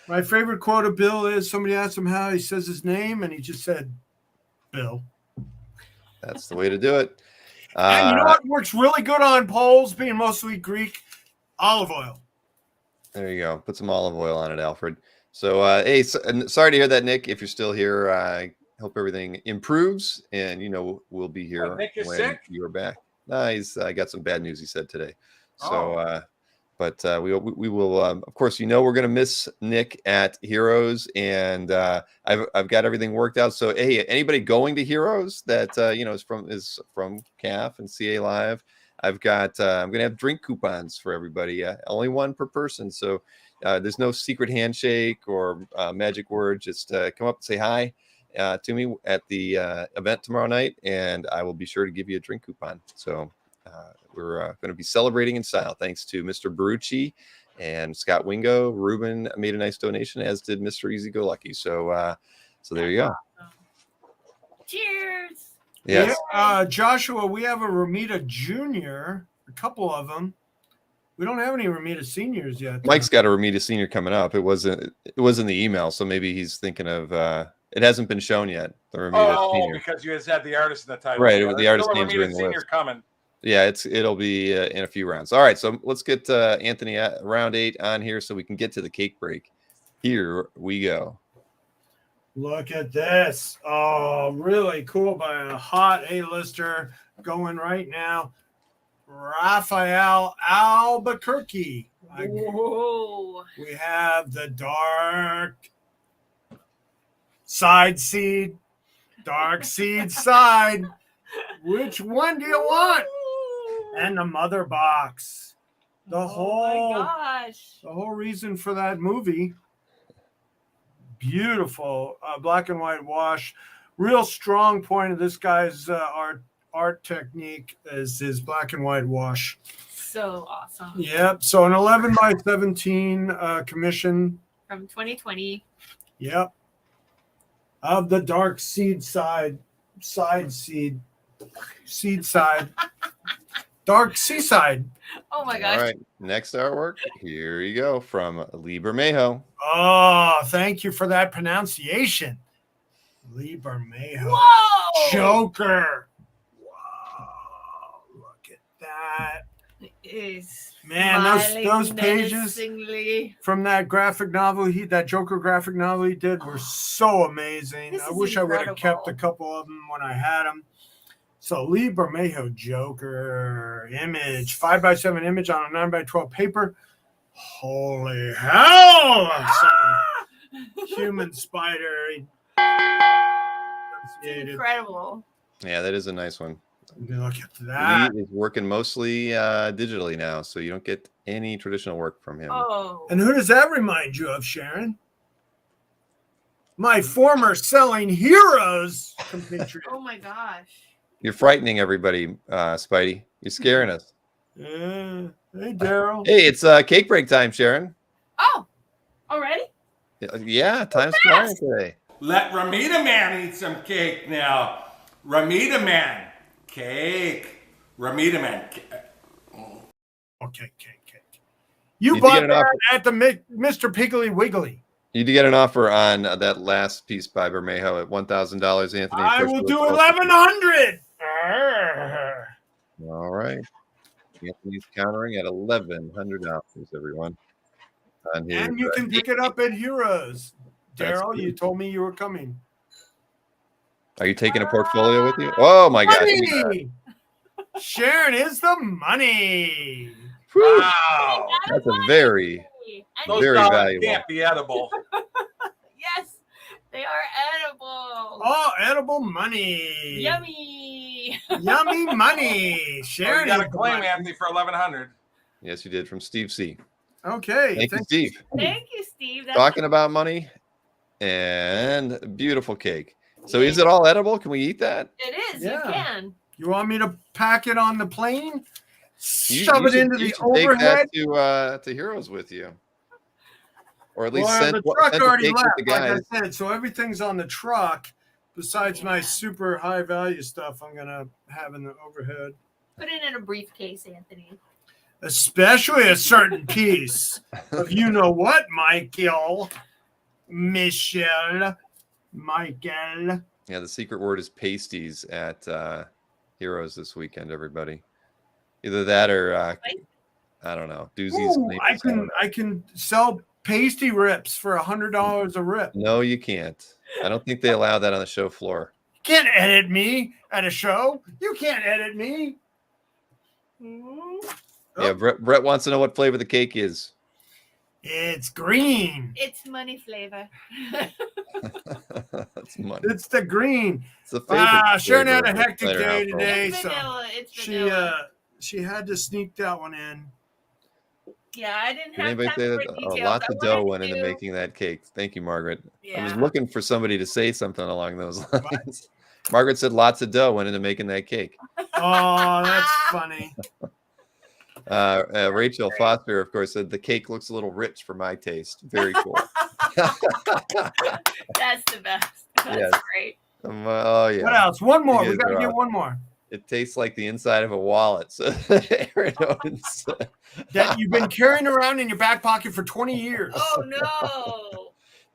My favorite quote of Bill is somebody asked him how he says his name, and he just said, Bill. That's the way to do it. And you know what works really good on poles, being mostly Greek? Olive oil. There you go. Put some olive oil on it, Alfred. So, hey, sorry to hear that, Nick. If you're still here, I hope everything improves, and we'll be here What, Nick is when sick? you're back. I got some bad news. He said today. So, Oh. but we will. Of course, we're gonna miss Nick at Heroes, and I've got everything worked out. So, hey, anybody going to Heroes that is from CAF and CA Live, I've got. I'm gonna have drink coupons for everybody. Only one per person. So. There's no secret handshake or magic word. Just come up and say hi to me at the event tomorrow night, and I will be sure to give you a drink coupon. So we're going to be celebrating in style. Thanks to Mr. Barucci and Scott Wingo. Ruben made a nice donation, as did Mr. Easy Go Lucky. So there you go. Cheers. Yes. Yeah, Joshua, we have a Romita Junior, a couple of them. We don't have any Romita Seniors yet. Mike's got a Romita Senior coming up. It was in the email, so maybe he's thinking of. It hasn't been shown yet. The Romita Senior. Because you guys had the artist in the title. Right, Yeah, the there's artist still a names are in Romita the Senior list. coming. Yeah, it'll be in a few rounds. All right, so let's get Anthony at round 8 on here so we can get to the cake break. Here we go. Look at this. Oh, really cool by a hot A-lister going right now. Raphael Albuquerque. Whoa. We have the dark side seed. Dark seed side. Which one do you want? And the mother box. The my gosh. whole reason for that movie. Beautiful black and white wash. Real strong point of this guy's art technique is his black and white wash. So awesome. Yep. So an 11 by 17 commission. From 2020. Yep. Of the dark seed side seed side. Dark seaside. Oh my gosh. All right, next artwork. Here you go from Libermejo. Oh, thank you for that pronunciation. Libermejo. Whoa. Joker. Wow. Look at that. It is. Man, those pages menacingly. from that graphic novel, that Joker graphic novel he did were so amazing. This I is wish I would have incredible. kept a couple of them when I had them. So Lee Bermejo Joker image, 5x7 image on a 9x12 paper. Holy hell! Some human spider. It's incredible. Yeah, that is a nice one. Look at that. Lee is working mostly digitally now, so you don't get any traditional work from him. Oh. And who does that remind you of, Sharon? My former Selling Heroes compatriot. Oh my gosh. You're frightening everybody, Spidey. You're scaring us. Hey, Daryl. Hey, it's cake break time, Sharon. Oh, already? Yeah, time's flying today. Let Romita Man eat some cake now. Romita Man. Cake. Romita Man. Okay. You You bought get it off- that at the Mr. Piggly Wiggly. You did get an offer on that last piece by Bermejo at $1,000, Anthony. I will do 1,100. All right. Anthony's countering at $1,100, everyone. On his, And you can pick it up at Heroes. That's Daryl, good. you told me you were coming. Are you taking a portfolio with you? Oh my gosh. Money! Sharon is the money. Whew. Wow. That's a very, And very dollars valuable. can't be edible. yes, they are edible. Oh, edible money. Yummy. Yummy money. Oh, you Sharon got is a the claim, money. Anthony, for 1,100. Yes, you did from Steve C. Okay. Thank you, Steve. Thank you, Steve. That's Talking about money and beautiful cake. So is it all edible? Can we eat that? It is. Yeah. You can. You want me to pack it on the plane? You Shove it should- into you the should take overhead? that to Heroes with you. Or at least Well, send, the truck send the already cake with left, the like I guys. said. So everything's on the truck besides my super high value stuff I'm going to have in the overhead. Put it in a briefcase, Anthony. Especially a certain piece of you know what, Michael. Michelle. Michael. Yeah, the secret word is pasties at Heroes this weekend, everybody. Either that or I don't know. Doozies. Ooh, maybe I can sell pasty rips for $100 a rip. No, you can't. I don't think they allow that on the show floor. You can't edit me at a show. You can't edit me. Yeah, Brett wants to know what flavor the cake is. It's green. It's money flavor. That's money. It's the green. It's the favorite. Sharon had a flavor of hectic Slater day household. today, It's so vanilla. It's vanilla. she had to sneak that one in. Yeah, I didn't Did have anybody time say for that? details. Lots I of dough wanted went into to- making that cake. Thank you, Margaret. I was Yeah. looking for somebody to say something along those lines. Margaret said lots of dough went into making that cake. Oh, that's funny. Rachel Foster, of course, said the cake looks a little rich for my taste. Very cool. That's the best. That's Yes. great. Oh yeah. What else? One more. You We guys got to are get awesome. one more. It tastes like the inside of a wallet. So Aaron Owens. That you've been carrying around in your back pocket for 20 years. Oh no.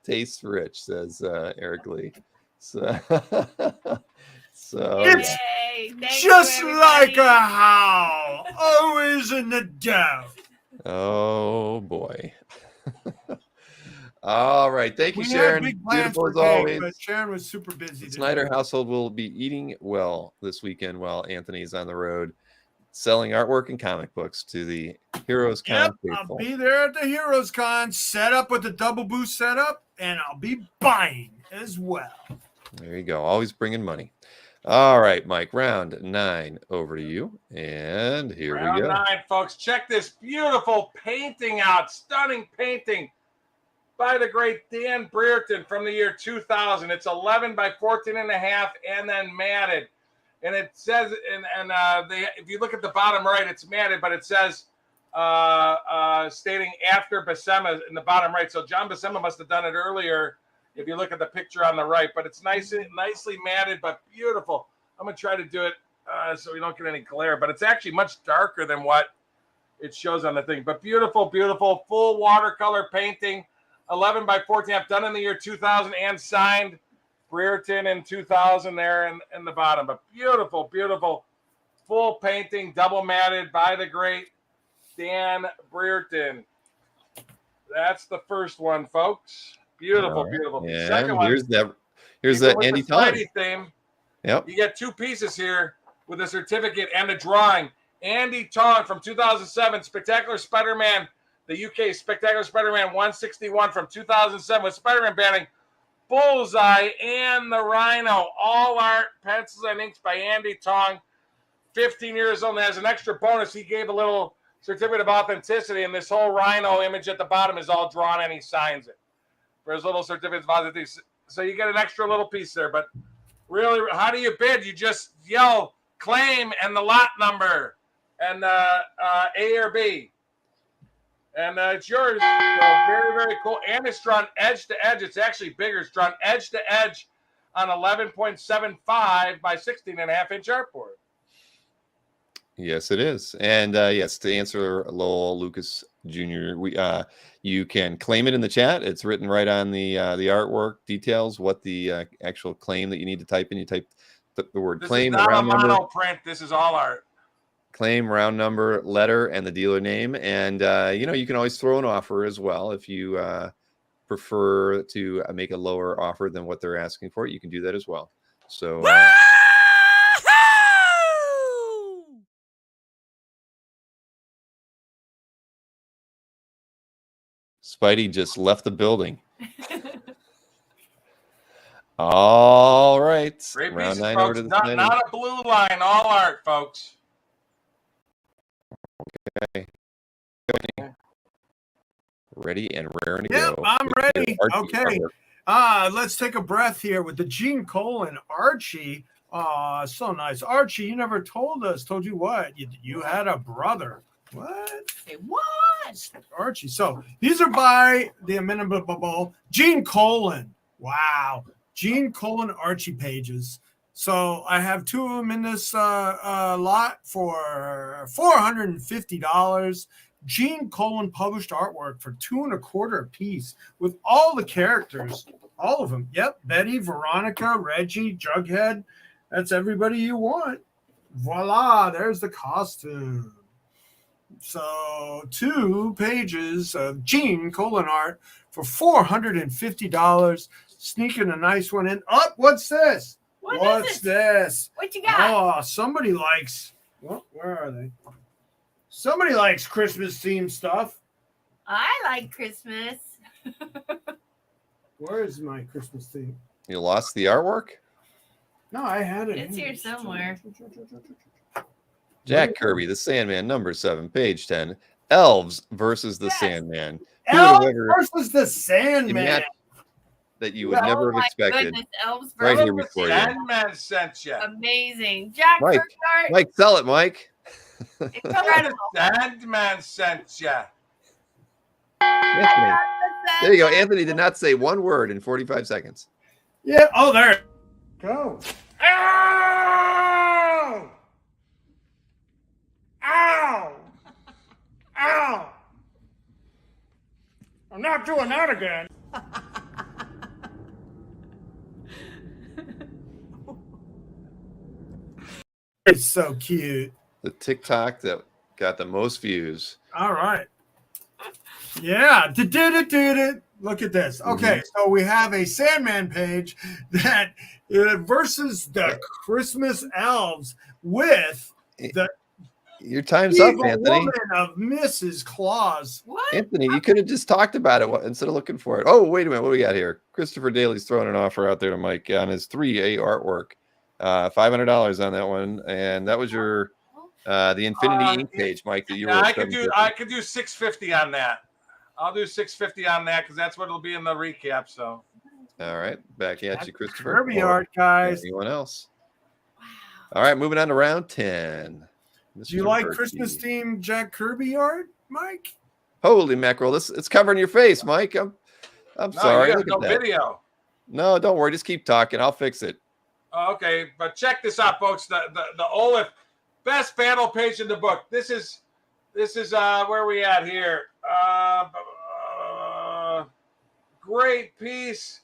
Tastes rich, says Eric Lee. So, So It's Yay. Thank just you, like everybody. a howl, always in the doubt. oh boy. All right. Thank you, We had Sharon. big plans Beautiful for as cake, always. but Sharon was super busy. The today. Snyder household will be eating well this weekend while Anthony is on the road selling artwork and comic books to the Heroes Con Yep, faithful. I'll be there at the Heroes Con, set up with the double boost setup, and I'll be buying as well. There you go. Always bringing money. All right, Mike. Round 9 over to you. And here we Round go. 9, folks. Check this beautiful painting out. Stunning painting by the great Dan Brereton from the year 2000. It's 11 by 14 and a half and then matted. And it says, if you look at the bottom right, it's matted, but it says stating after Buscema in the bottom right. So John Buscema must have done it earlier if you look at the picture on the right. But it's nicely matted, but beautiful. I'm going to try to do it so we don't get any glare. But it's actually much darker than what it shows on the thing. But beautiful, beautiful, full watercolor painting. 11 by 14. I've done in the year 2000 and signed. Brereton in 2000 there in the bottom. But beautiful, beautiful, full painting, double matted by the great Dan Brereton. That's the first one, folks. Beautiful, beautiful. And Second one. here's that with Andy the Tom. Spidey theme. Yep. You get 2 pieces here with a certificate and a drawing. Andy Tong from 2007, Spectacular Spider-Man, the UK Spectacular Spider-Man 161 from 2007 with Spider-Man banning, Bullseye, and the Rhino. All art, pencils, and inks by Andy Tong. 15 years old. And as an extra bonus, he gave a little certificate of authenticity, and this whole Rhino image at the bottom is all drawn, and he signs it for his little certificate of authenticity. So you get an extra little piece there. But really, how do you bid? You just yell claim and the lot number and A or B. And it's yours. So very, very cool. And it's drawn edge to edge. It's actually bigger. It's drawn edge to edge on 11.75 by 16.5-inch artboard. Yes, it is. And yes, to answer Lowell Lucas Jr., you can claim it in the chat. It's written right on the artwork details, what the actual claim that you need to type in. You type the word claim, This is the not a round number. mono print. This is all art. Claim, round number, letter, and the dealer name. And, you can always throw an offer as well. If you prefer to make a lower offer than what they're asking for, you can do that as well. So Spidey just left the building. All right. Great Round pieces, 9 folks. over to the Not, Snyder. not a blue line. All art, folks. Okay. Ready and raring to Yep, go. I'm ready. Archie Okay. artwork. Let's take a breath here with the Gene Cole and Archie. So nice. Archie, you never told us. Told you what? You had a brother. What? Say what? Archie. So these are by the inimitable Gene Colan. Wow. Gene Colan Archie pages. So I have 2 of them in this lot for $450. Gene Colan published artwork for $2 1/4 a piece with all the characters, all of them. Yep, Betty, Veronica, Reggie, Jughead. That's everybody you want. Voila, there's the costume. So 2 pages of Gene Colan art for $450. Sneaking a nice one in. Oh, what's this? What's this? What you got? Oh, somebody likes. Well, where are they? Somebody likes Christmas themed stuff. I like Christmas. Where is my Christmas theme? You lost the artwork? No, I had it. It's here somewhere. Jack Kirby, the Sandman, number 7, page 10. Elves versus the Yes. Sandman. Who Elves would have ever versus the Sandman. imagined that you would Oh never have my expected? goodness, Elves Right versus here before you. Sandman sent you. amazing. Jack Mike, Kirby art, Mike, sell it, Mike. incredible. Sandman sent you. Anthony. There you go. Anthony did not say one word in 45 seconds. Yeah. Oh, there. Go. Ow! Ow! Ow! I'm not doing that again. It's so cute. The TikTok that got the most views. All right. Yeah. Look at this. Okay, so we have a Sandman page that versus the Christmas elves with the Your time's up, evil Anthony. woman of Mrs. Claus. What? Anthony, you could have just talked about it instead of looking for it. Oh, wait a minute. What do we got here? Christopher Daly's throwing an offer out there to Mike on his 3A artwork. $500 on that one. And that was your the Infinity Ink page, Mike, that you were. I could do $650 on that. I'll do $650 on that because that's what it'll be in the recap. So, all right, back at you, Christopher. Kirby art, guys. Anyone else? Wow. All right, moving on to round 10. Do you like Christmas themed Jack Kirby art, Mike? Holy mackerel! It's covering your face, Mike. I'm sorry. Look at that video. No, don't worry. Just keep talking. I'll fix it. Okay, but check this out, folks. The Olaf best battle page in the book. This is where we at here. Great piece.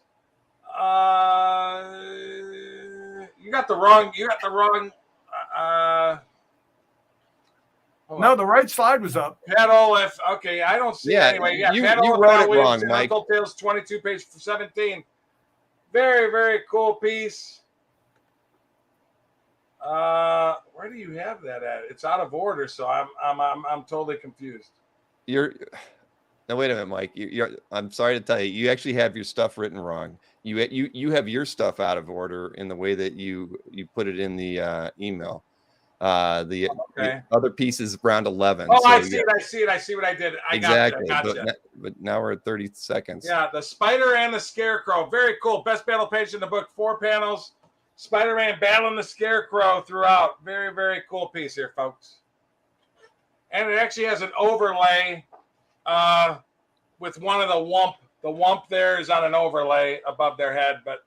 You got the wrong. No, the right slide was up. Pat Olaf. Okay, I don't see it anyway. Yeah, you Pat Olaf, wrote it wrong, Mike. Untitled Tales 22, page 17. Very, very cool piece. Where do you have that at? It's out of order, so I'm totally confused. Now wait a minute, Mike. I'm sorry to tell you, you actually have your stuff written wrong. You have your stuff out of order in the way that you put it in the email. The other piece is round 11. Oh, so I see it. I see what I did. Exactly. Gotcha. But now we're at 30 seconds. Yeah, the Spider and the Scarecrow. Very cool. Best battle page in the book. 4 panels. Spider-Man battling the Scarecrow throughout. Very, very cool piece here, folks. And it actually has an overlay with one of the wump. The wump there is on an overlay above their head, but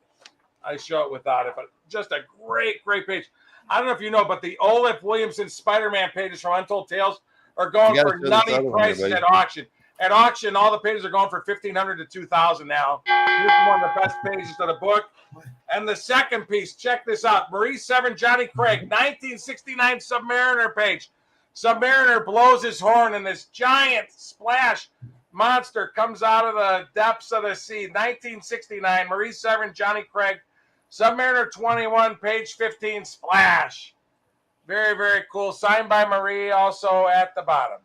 I show it without it. But just a great, great page. I don't know if you know, but the Olaf Williamson Spider-Man pages from Untold Tales are going for nutty prices at auction. At auction, all the pages are going for $1,500 to $2,000 now. This is one of the best pages of the book. And the second piece, check this out. Marie Severn, Johnny Craig, 1969 Submariner page. Submariner blows his horn and this giant splash monster comes out of the depths of the sea. 1969, Marie Severn, Johnny Craig, Submariner 21, page 15, splash. Very, very cool. Signed by Marie, also at the bottom.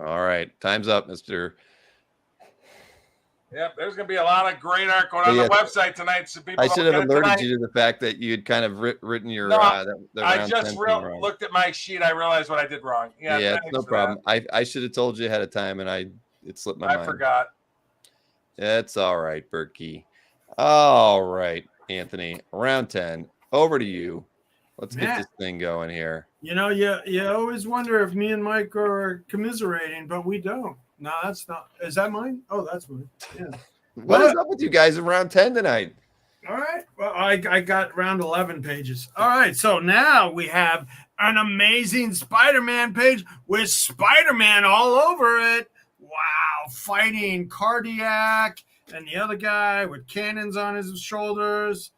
All right. Time's up, Mr. Yep, there's going to be a lot of great art going on the website tonight. So people I should have alerted you to the fact that you had kind of written your. No, the I just looked at my sheet. I realized what I did wrong. Yeah, no problem. I should have told you ahead of time, and it slipped my mind. I forgot. It's all right, Berkey. All right, Anthony. Round 10. Over to you. Let's get this thing going here. You know, you always wonder if me and Mike are commiserating, but we don't. No, that's not. Is that mine? Oh, that's mine. Yeah. What is up with you guys in round 10 tonight? All right. Well, I got round 11 pages. All right. So now we have an amazing Spider-Man page with Spider-Man all over it. Wow. Fighting Cardiac and the other guy with cannons on his shoulders.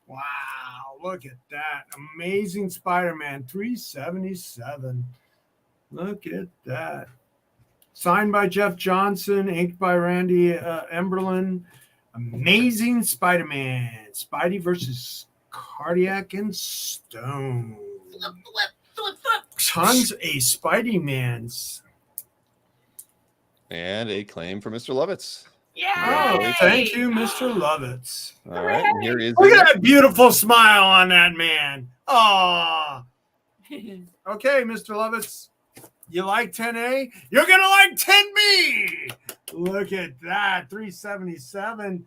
Wow. Look at that. Amazing Spider-Man 377. Look at that. Signed by Jeff Johnson, inked by Randy Emberlin. Amazing Spider-Man. Spidey versus Cardiac and Stone. Tons of Spidey-Mans. And a claim for Mr. Lovitz. Yeah. Oh, thank you, Mr. Lovitz. All right. And here is Look at that beautiful smile on that man. Oh. Okay, Mr. Lovitz. You like 10A? You're going to like 10B. Look at that. 377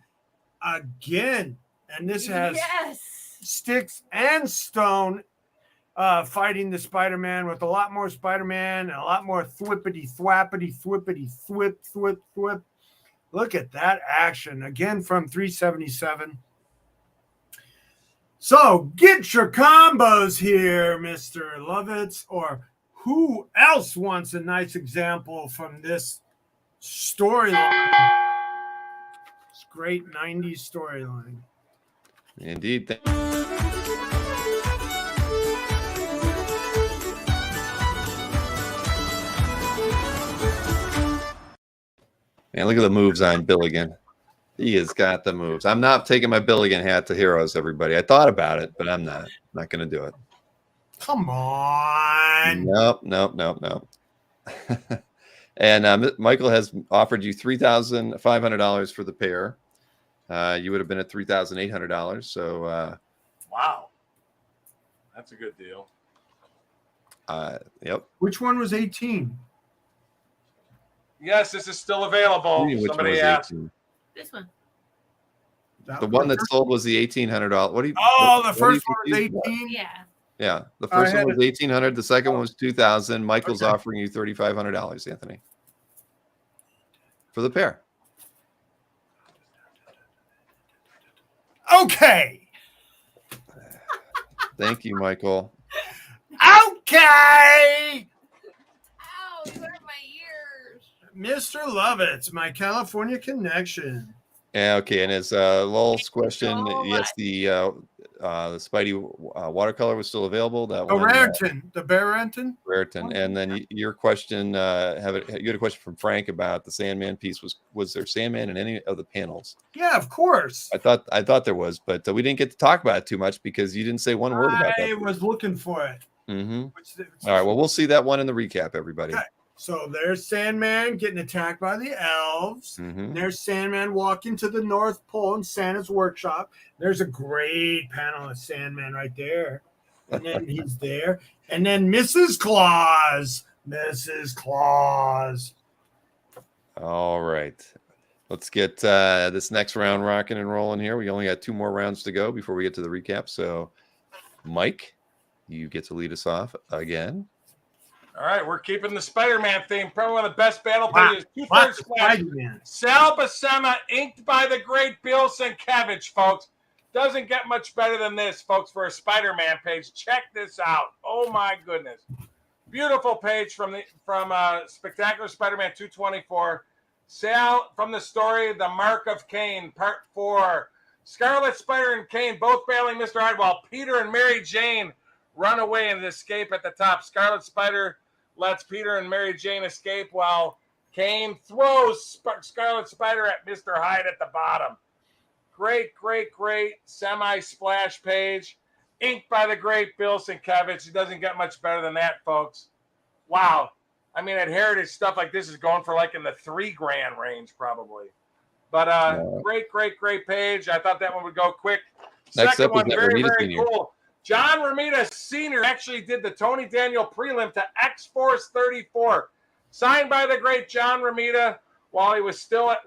again. And this has Sticks and Stone fighting the Spider-Man with a lot more Spider-Man and a lot more thwippity, thwappity, thwippity, thwip. Look at that action. Again from 377. So get your combos here, Mr. Lovitz, or who else wants a nice example from this storyline? It's great 90s storyline. Indeed. Man, look at the moves on Billigan. He has got the moves. I'm not taking my Billigan hat to Heroes, everybody. I thought about it, but I'm not. Not going to do it. Come on. Nope. And Michael has offered you $3,500 for the pair. You would have been at $3,800. So, Wow. That's a good deal. yep. Which one was 18? Yes, this is still available. Which one Somebody was asked. 18? This one. The one that sold was the $1,800. What do you? Oh, the what are you first one was confused about? 18. Yeah. Yeah, the I first had one was 1,800. The second one was 2,000. Michael's Okay. offering you $3,500, Anthony, for the pair. Okay. Thank you, Michael. Okay. Ow, you hurt my ears. Mr. Lovitz, my California connection. Yeah, okay. And as Lowell's question, so yes, the Spidey watercolor was still available. That Oh, one, Raritan, the Barrington. Raritan. And then your question, you had a question from Frank about the Sandman piece. Was there Sandman in any of the panels? Yeah, of course. I thought there was, but we didn't get to talk about it too much because you didn't say one word about I that. was looking for it. Mm-hmm. Which- All right. Well, we'll see that one in the recap, everybody. Okay. So there's Sandman getting attacked by the elves. Mm-hmm. And there's Sandman walking to the North Pole in Santa's workshop. There's a great panel of Sandman right there. And then he's there. And then Mrs. Claus. Mrs. Claus. All right. Let's get this next round rocking and rolling here. We only got 2 more rounds to go before we get to the recap. So, Mike, you get to lead us off again. All right, we're keeping the Spider-Man theme. Probably one of the best battle Wow. pages. 2/3 Lots of splash. Spider-Man. Sal Buscema, inked by the great Bill Sienkiewicz, folks. Doesn't get much better than this, folks, for a Spider-Man page. Check this out. Oh, my goodness. Beautiful page from Spectacular Spider-Man 224. Sal from the story, The Mark of Cain, Part 4. Scarlet Spider and Cain both battling Mr. Hyde while Peter and Mary Jane run away and escape at the top. Scarlet Spider lets Peter and Mary Jane escape while Cain throws Scarlet Spider at Mr. Hyde at the bottom. Great semi-splash page. Inked by the great Bill Sienkiewicz. It doesn't get much better than that, folks. Wow. I mean, at Heritage, stuff like this is going for like in the $3,000 range, probably. But great page. I thought that one would go quick. Next Second up is one, that very Romita Senior. cool. John Romita Sr. actually did the Tony Daniel prelim to X-Force 34, signed by the great John Romita while he was still at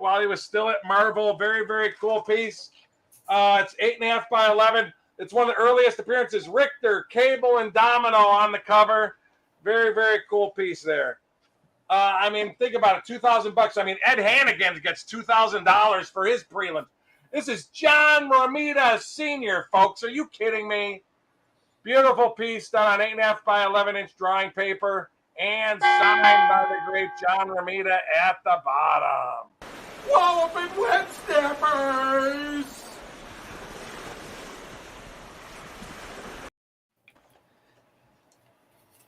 Marvel. Very cool piece. It's 8.5 by 11. It's one of the earliest appearances. Richter, Cable, and Domino on the cover. Very cool piece there. I mean, think about it. $2,000. I mean, Ed Hannigan gets $2,000 for his prelim. This is John Romita Sr., folks. Are you kidding me? Beautiful piece done on 8.5 by 11-inch drawing paper and signed by the great John Romita at the bottom. Walloping web snappers!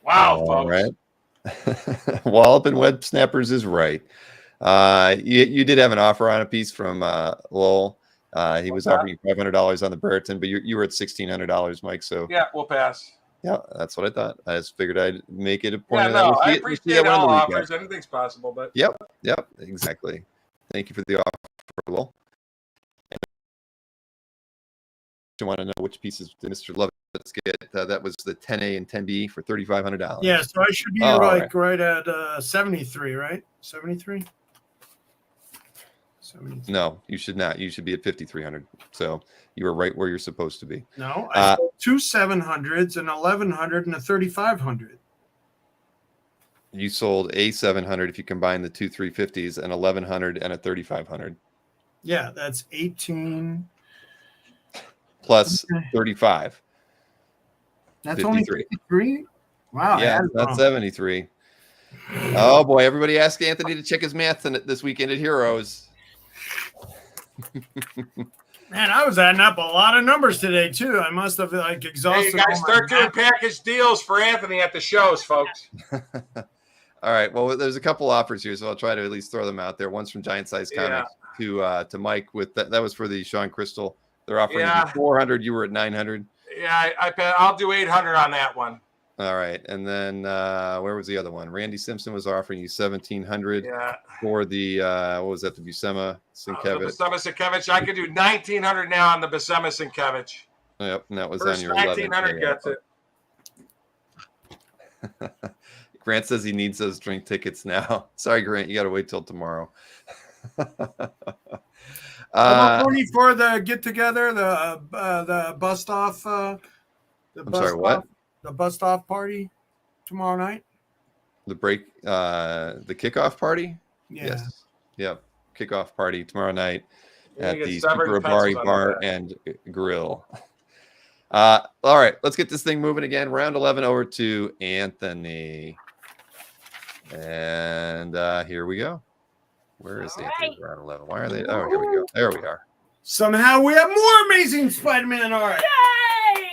Wow, All folks. right. Wallop and Web Snappers is right. You did have an offer on a piece from Lowell. He was offering you $500 on the Burton, but you were at $1,600, Mike. So Yeah, we'll pass. yeah, that's what I thought. I just figured I'd make it a point. Yeah, of no, that. We'll I see we'll see appreciate that one all in the recap. offers. Anything's possible, but Yep, exactly. Thank you for the offer, Lowell. You want to know which pieces did Mr. Lovitz get? That was the 10A and 10B for $3,500. Yeah, so I should be Oh, right at 73, right? 73? 73. No, you should not. You should be at 5,300. So you were right where you're supposed to be. No, I sold 2 700s, an 1100, and a 3500. You sold a 700 if you combine the 2 350s, an 1100 and a 3500 Yeah, that's 18. plus Okay. 35. That's only 53. 53? Wow. Yeah, that's 73. Oh boy, everybody ask Anthony to check his math this weekend at Heroes. Man, I was adding up a lot of numbers today, too. I must have exhausted hey, you guys all my start doing math. package deals for Anthony at the shows, folks. All right. Well, there's a couple offers here, so I'll try to at least throw them out there. One's from Giant Size Comics to Mike with that. That was for the Sean Crystal. They're offering you 400. You were at 900. Yeah, I'll do 800 on that one. All right. And then where was the other one? Randy Simpson was offering you 1,700 for the what was that? The Buscema Sienkiewicz. The Buscema Sienkiewicz. I could do 1,900 now on the Buscema Sienkiewicz. Yep, and that was First on your 1,900 gets it. Grant says he needs those drink tickets now. Sorry, Grant, you got to wait till tomorrow. Money for the get together, the bust off. I'm sorry, what? The bust off party tomorrow night. The kickoff party. Yeah. Yes. Yep. Kickoff party tomorrow night at the Super Abari Bar and Grill. All right, let's get this thing moving again. Round 11 over to Anthony. And here we go. Where is Anthony? Round 11. Why are they? Oh, here we go. There we are. Somehow we have more amazing Spider-Man art.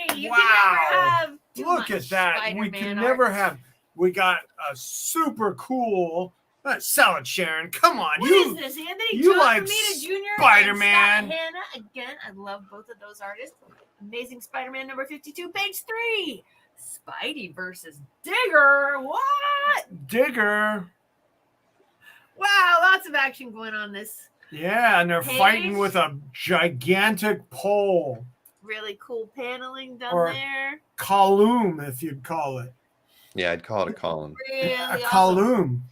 Yay! Wow. Look at that. We can never have. We got a super cool. Sell it, Sharon. Come on. What is this, Anthony? You like Romita Jr. Spider-Man. And Hannah. Again, I love both of those artists. Amazing Spider-Man number 52, page 3. Spidey versus Digger. What? Digger. Wow, lots of action going on this. Yeah, and they're fighting with a gigantic pole. Really cool paneling done there. Column, if you'd call it. Yeah, I'd call it a column. Really a awesome. column.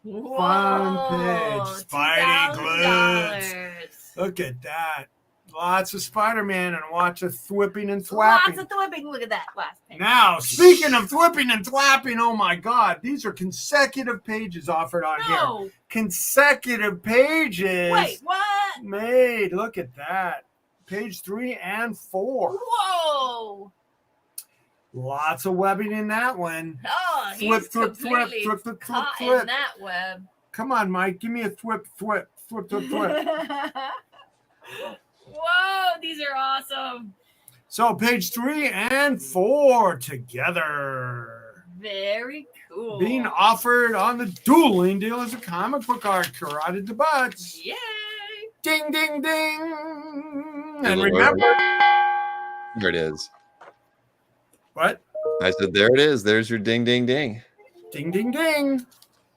Whoa, Fun page. Spidey $2,000. glitz. Look at that. Lots of Spider-Man and lots of thwipping and thwapping. Lots of thwipping. Look at that last page. Now, speaking of thwipping and thwapping, oh my God, these are consecutive pages offered on here. Consecutive pages. Wait, what? Made. Look at that. Page 3 and 4. Whoa. Lots of webbing in that one. Oh, Thwip, he's thwip, completely thwip, thwip, thwip, caught thwip. in that web. Come on, Mike. Give me a thwip, thwip, thwip, thwip, thwip. Whoa, these are awesome. So page 3 and 4 together. Very cool. Being offered on the Dueling Dealers of Comic Book Art, Karate to Butts. Yay. Ding, ding, ding. And remember. Here it is. What? I said, there it is. There's your ding, ding, ding. Ding, ding, ding.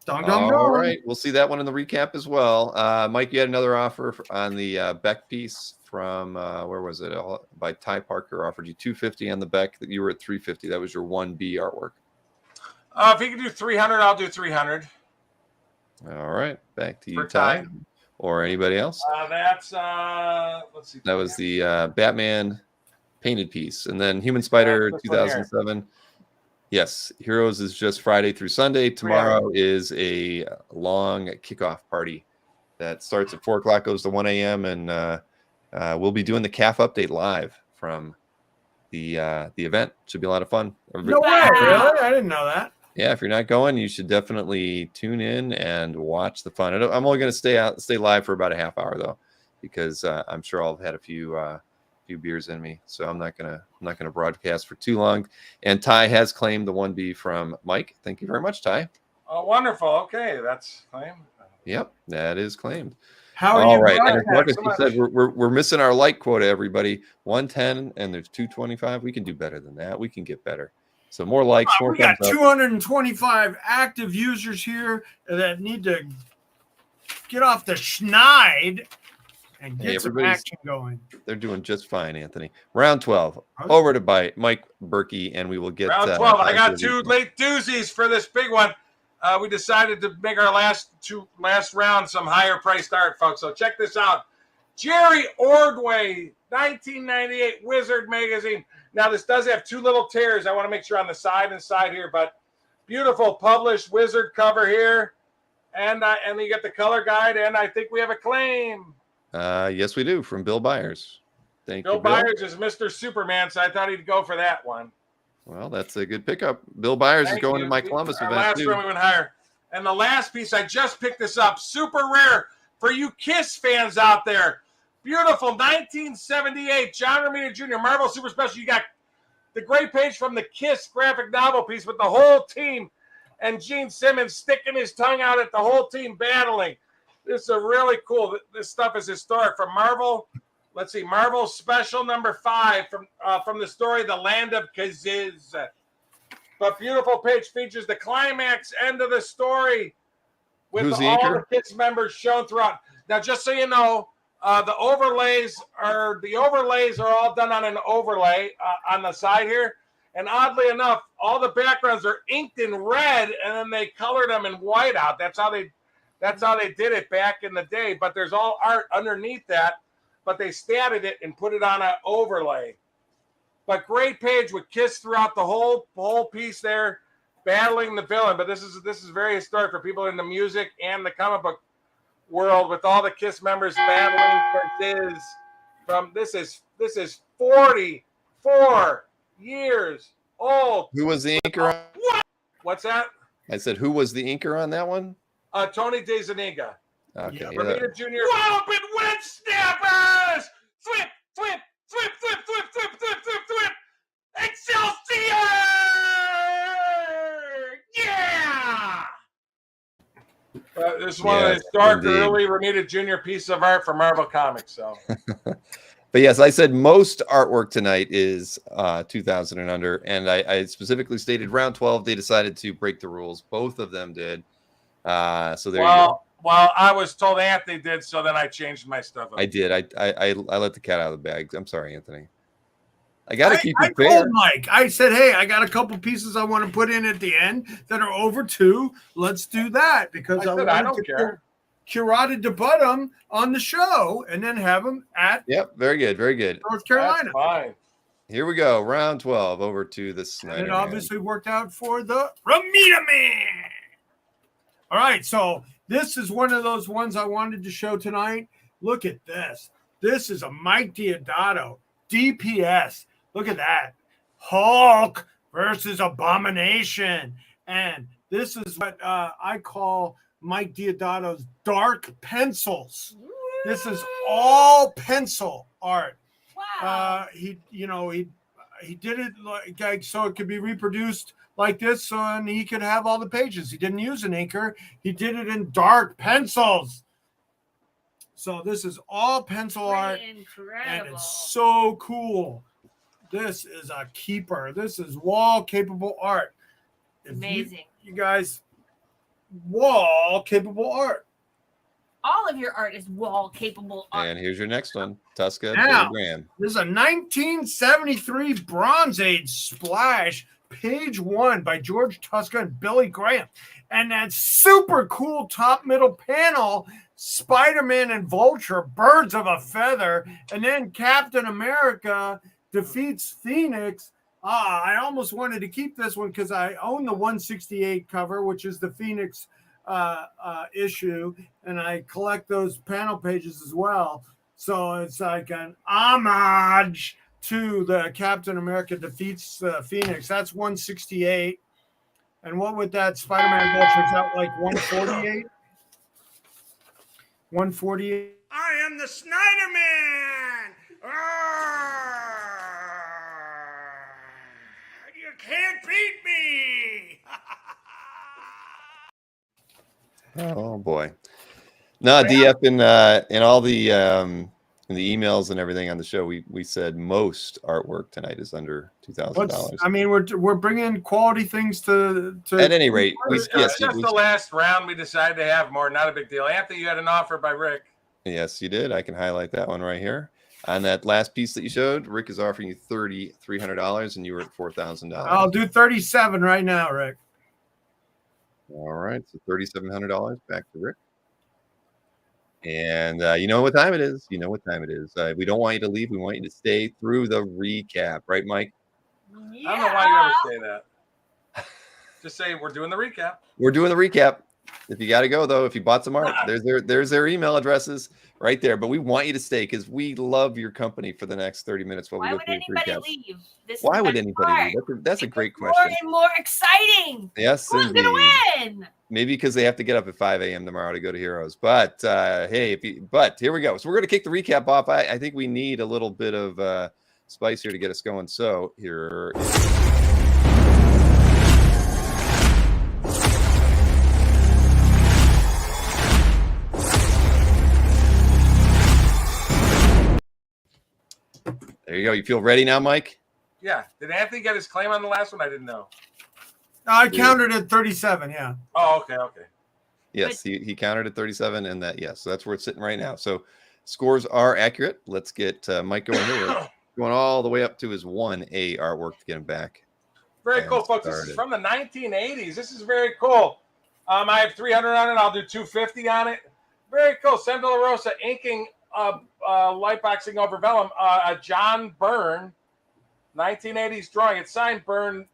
Dong, dong, All dong. right. We'll see that one in the recap as well. Mike, you had another offer on the Beck piece from, where was it? By Ty Parker. Offered you $250 on the Beck. That you were at $350. That was your 1B artwork. If you can do 300, I'll do 300. All right. Back to you, For Ty. Ty. Or anybody else? That's, let's see. That was the Batman painted piece. And then Human Spider 2007. Yes, Heroes is just Friday through Sunday. Tomorrow is a long kickoff party that starts at 4 o'clock, goes to 1 a.m. And we'll be doing the CAF update live from the event. Should be a lot of fun. No way, really? I didn't know that. Yeah, if you're not going, you should definitely tune in and watch the fun. I'm only going to stay live for about a half hour though, because I'm sure I'll have had a few beers in me, so I'm not gonna broadcast for too long. And Ty has claimed the 1B from Mike. Thank you very much, Ty. Oh, wonderful. Okay, that's claimed. Yep, that is claimed. How are all you? Right, and as Marcus said, we're missing our like quota, everybody. 110 and there's 225. We can do better than that. We can get better. So more likes, more. We got 225 active users here that need to get off the schneid and get some action going. They're doing just fine, Anthony. Round 12. Over to Mike Berkey, and we will get round 12. I got 2 late doozies for this big one. We decided to make our last round some higher priced art, folks. So check this out. Jerry Ordway, 1998 Wizard magazine. Now this does have 2 little tears. I want to make sure on the side and side here, but beautiful published Wizard cover here, and you get the color guide, and I think we have a claim. Yes, we do, from Bill Byers. Thank you, Bill. Byers is Mr. Superman, so I thought he'd go for that one. Well, that's a good pickup. Bill Byers is going to my Columbus event, last too. round we went higher. And the last piece, I just picked this up. Super rare for you Kiss fans out there. Beautiful 1978 John Romita Jr. Marvel Super Special. You got the great page from the Kiss graphic novel piece with the whole team. and Gene Simmons sticking his tongue out at the whole team battling. This is a really cool. This stuff is historic from Marvel. Let's see, Marvel Special number 5 from the story The Land of Kaziz. But beautiful page features the climax end of the story with all the Kiss members shown throughout. Now, just so you know, the overlays are all done on an overlay on the side here. And oddly enough, all the backgrounds are inked in red, and then they colored them in white out. That's how they did it back in the day. But there's all art underneath that. But they statted it and put it on an overlay. But great page with Kiss throughout the whole piece there, battling the villain. But this is very historic for people in the music and the comic book world, with all the Kiss members battling for his. This is 44 years old. Who was the inker on? What? What's that? I said, who was the inker on that one? Tony DeZuniga. Okay. Yeah. Romita Jr. Open web snappers! Flip, flip, flip, flip, flip, flip, flip, flip, flip! Excelsior! Yeah! This is one of the historic early Romita Jr. pieces of art for Marvel Comics. So, but yes, I said most artwork tonight is 2000 and under, and I specifically stated round 12. They decided to break the rules. Both of them did. So there you go. Well, I was told Anthony did, so then I changed my stuff up. I did. I let the cat out of the bag. I'm sorry, Anthony. I got to keep it I fair. told Mike. I said, hey, I got a couple pieces I want to put in at the end that are over 2. Let's do that because I don't care. Curated to put them on the show and then have them at Very good. Very good. North Carolina. That's fine. Here we go. Round 12 over to the Snyder. And it obviously worked out for the Romita Man. All right, so this is one of those ones I wanted to show tonight. Look at this. This is a Mike Deodato DPS. Look at that. Hulk versus Abomination. And this is what I call Mike Deodato's dark pencils. This is all pencil art. Wow. He did it like so it could be reproduced like this, and he could have all the pages. He didn't use an inker. He did it in dark pencils. So this is all pencil art, Incredible. and it's so cool. This is a keeper. This is wall-capable art. Amazing. You guys, wall-capable art. All of your art is wall-capable art. And here's your next one. Tusca Now, Billy Graham. This is a 1973 Bronze Age splash, page 1 by George Tusca and Billy Graham. And that super cool top middle panel, Spiderman and Vulture, birds of a feather, and then Captain America defeats Phoenix. I almost wanted to keep this one because I own the 168 cover, which is the Phoenix issue, and I collect those panel pages as well. So it's like an homage to the Captain America defeats Phoenix. That's 168. And what would that Spider-Man Vulture, is that like 148? 148. I am the Snyder Man. You can't beat me. Oh boy. No, DF in all the in the emails and everything on the show, we said most artwork tonight is under $2,000. I mean, we're bringing quality things to At any rate, Just the last round, we decided to have more. Not a big deal. Anthony, you had an offer by Rick. Yes, you did. I can highlight that one right here. On that last piece that you showed, Rick is offering you $3,300, and you were at $4,000. I'll do 37 right now, Rick. All right, so $3,700 back to Rick. And you know what time it is. You know what time it is. We don't want you to leave. We want you to stay through the recap. Right, Mike? Yeah. I don't know why you ever say that. Just say we're doing the recap. We're doing the recap. If you got to go, though, if you bought some art, there's their email addresses right there. But we want you to stay because we love your company for the next 30 minutes while we go through the recap. Leave? Why would anybody leave? That's a great question. More and more exciting. Yes, Who's indeed. gonna win? Maybe because they have to get up at 5 a.m. tomorrow to go to Heroes. But hey, but here we go. So we're going to kick the recap off. I think we need a little bit of spice here to get us going. So here is There you go. You feel ready now, Mike? Yeah. Did Anthony get his claim on the last one? I didn't know. I counted at 37. Yeah. Oh, okay. Yes, he counted at 37, and that so that's where it's sitting right now. So scores are accurate. Let's get Mike going here. We're going all the way up to his 1A artwork to get him back. Very cool, folks. This is from the 1980s. This is very cool. I have 300 on it. I'll do 250 on it. Very cool. Sam De La Rosa inking light boxing over vellum. A John Byrne 1980s drawing. It's signed Byrne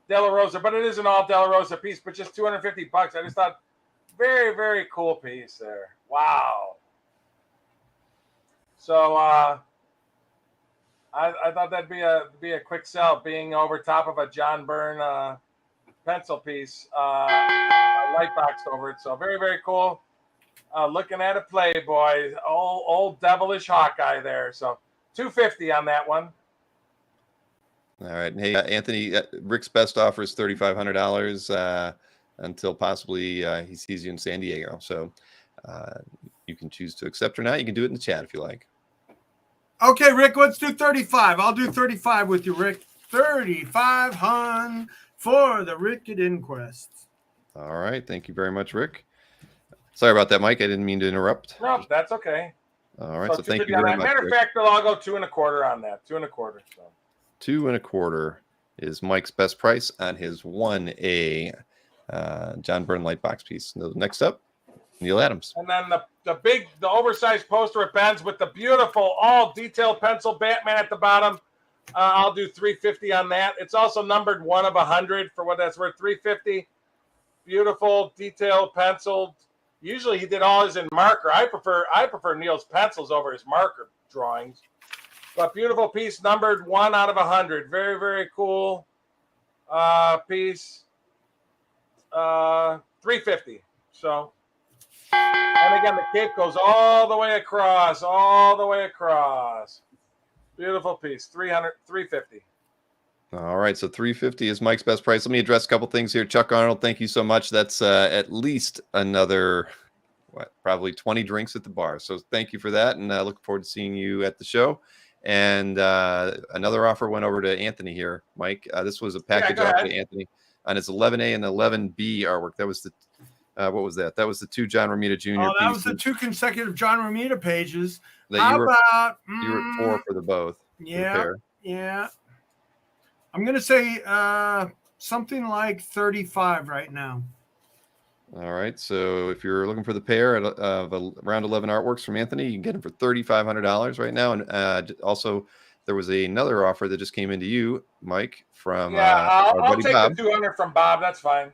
De La Rosa, but it isn't all De La Rosa piece, but just $250. I just thought very, very cool piece there. Wow. So I thought that'd be a quick sell, being over top of a John Byrne pencil piece, light boxed over it. So very, very cool. Looking at a Playboy, old devilish Hawkeye there. So 250 on that one. All right. Hey, Anthony, Rick's best offer is $3,500 until possibly he sees you in San Diego. So you can choose to accept or not. You can do it in the chat if you like. Okay, Rick, let's do 35. I'll do 35 with you, Rick. 35, hun, for the Ricket Inquest. All right. Thank you very much, Rick. Sorry about that, Mike. I didn't mean to interrupt. No, that's okay. All right. So thank you very very much. Matter of fact, I'll go 2.25 on that. 2.25. So. 2.25 is Mike's best price on his 1A John Byrne Lightbox piece. Next up, Neil Adams. And then the oversized poster of Ben's with the beautiful all detailed pencil Batman at the bottom. I'll do 350 on that. It's also numbered 1 of 100 for what that's worth. 350. Beautiful detailed penciled. Usually he did all his in marker. I prefer Neil's pencils over his marker drawings. But beautiful piece, numbered 1 out of 100. Very, very cool piece. 350. So, and again, the cape goes all the way across. Beautiful piece. 350. All right, so 350 is Mike's best price. Let me address a couple things here. Chuck Arnold, thank you so much. That's at least another, probably 20 drinks at the bar. So thank you for that, and I look forward to seeing you at the show. And another offer went over to Anthony here, Mike. This was a package offer to Anthony on his 11A and 11B artwork. That was the what was that? That was the 2 John Romita Jr. Oh, that pieces. was the 2 consecutive John Romita pages. That you You were 4 for the both. Yeah, yeah. I'm gonna say something like 35 right now. All right. So if you're looking for the pair of around 11 artworks from Anthony, you can get them for $3,500 right now. And also, there was another offer that just came into you, Mike, from I'll take Bob. The 200 from Bob. That's fine.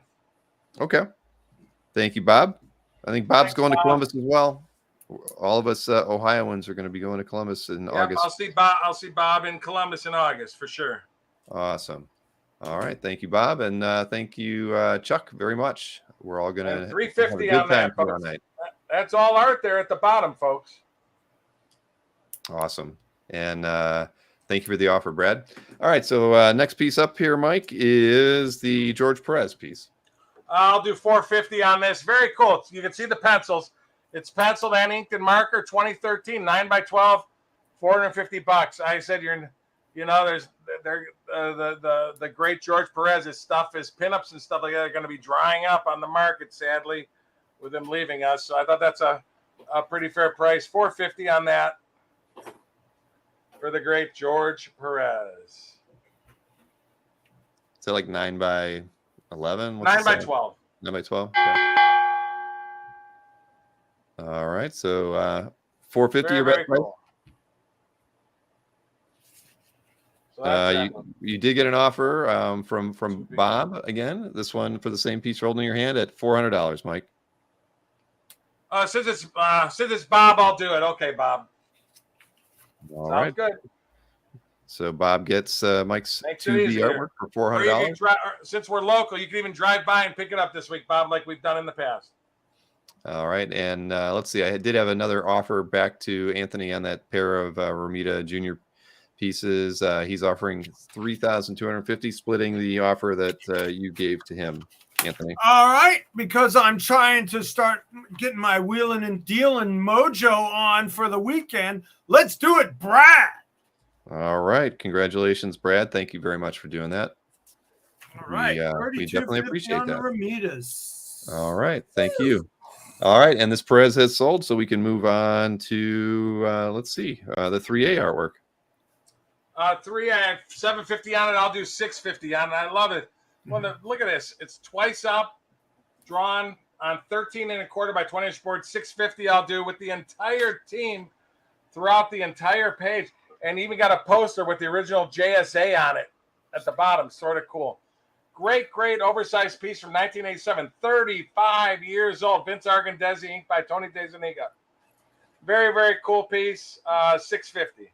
Okay. Thank you, Bob. I think Bob's going to Columbus as well. All of us Ohioans are going to be going to Columbus in August. I'll see Bob in Columbus in August for sure. Awesome. All right. Thank you, Bob. And thank you, Chuck, very much. We're all going to 350 on that, folks. That's all art there at the bottom, folks. Awesome. And thank you for the offer, Brad. All right. So next piece up here, Mike, is the George Perez piece. I'll do 450 on this. Very cool. You can see the pencils. It's penciled and inked in marker, 2013, 9x12, $450. I said there's the great George Perez's stuff, his pinups and stuff like that are going to be drying up on the market, sadly, with him leaving us. So I thought that's a pretty fair price. $450 on that for the great George Perez. Is that like 9x11? 9x12. 9x12. Okay. All right. So $450 your best price. So you did get an offer from Bob again. This one for the same piece rolled in your hand at $400, Mike. Since it's Bob, I'll do it. Okay, Bob. All Sounds right. Good. So Bob gets Mike's 2B artwork for $400. Since we're local, you can even drive by and pick it up this week, Bob, like we've done in the past. All right, and let's see. I did have another offer back to Anthony on that pair of Romita Jr. pieces. He's offering $3,250, splitting the offer that you gave to him. Anthony. All right, because I'm trying to start getting my wheeling and dealing mojo on for the weekend. Let's do it, Brad. All right. Congratulations, Brad. Thank you very much for doing that. All right, We definitely 32.50 appreciate on the that. Romitas. All right. Thank you. All right. And this Perez has sold, so we can move on to, let's see, the 3A artwork. 3, I have 750 on it. I'll do 650 on it. I love it. Look at this. It's twice up, drawn on 13 1/4 by 20 inch board. 650 I'll do with the entire team throughout the entire page. And even got a poster with the original JSA on it at the bottom. Sort of cool. Great oversized piece from 1987. 35 years old. Vince Argandesi, inked by Tony DeZuniga. Very, very cool piece. 650.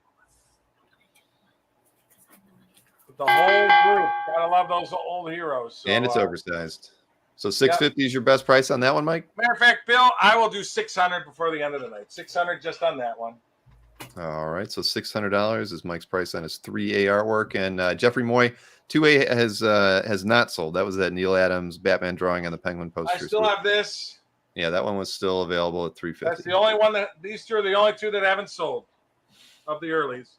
The whole group. Gotta love those old heroes. So, And it's oversized. So 650 is your best price on that one, Mike? Matter of fact, Bill, I will do 600 before the end of the night. 600 just on that one. All right. So $600 is Mike's price on his 3A artwork. And Jeffrey Moy, 2A has not sold. That was that Neil Adams Batman drawing on the Penguin poster. I still have this. Yeah, that one was still available at $350. That's the only one these two are the only two that haven't sold of the earlies.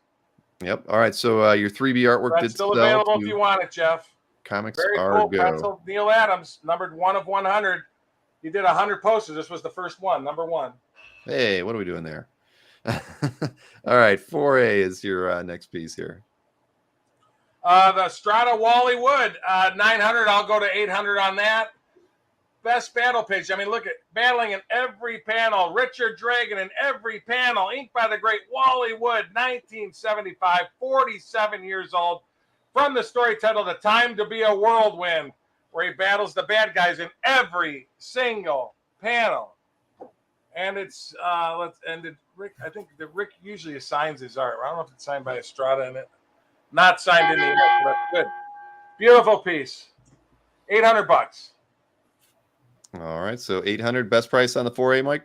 Yep. All right. So your 3B artwork That's did still sell available to if you want it, Jeff. Comics Very cool Argo. pencil. Neil Adams, numbered 1 of 100. He did 100 posters. This was the first one, number 1. Hey, what are we doing there? All right. 4A is your next piece here. The Strata Wally Wood, 900. I'll go to 800 on that. Best battle page. I mean, look at battling in every panel. Richard Dragon in every panel. Inked by the great Wally Wood, 1975, 47 years old. From the story titled "A Time to Be a Whirlwind," where he battles the bad guys in every single panel. And it's Rick. I think that Rick usually assigns his art. I don't know if it's signed by Estrada in it. Not signed in the ink, but that's good. Beautiful piece. $800. All right. So 800 best price on the 4A, Mike?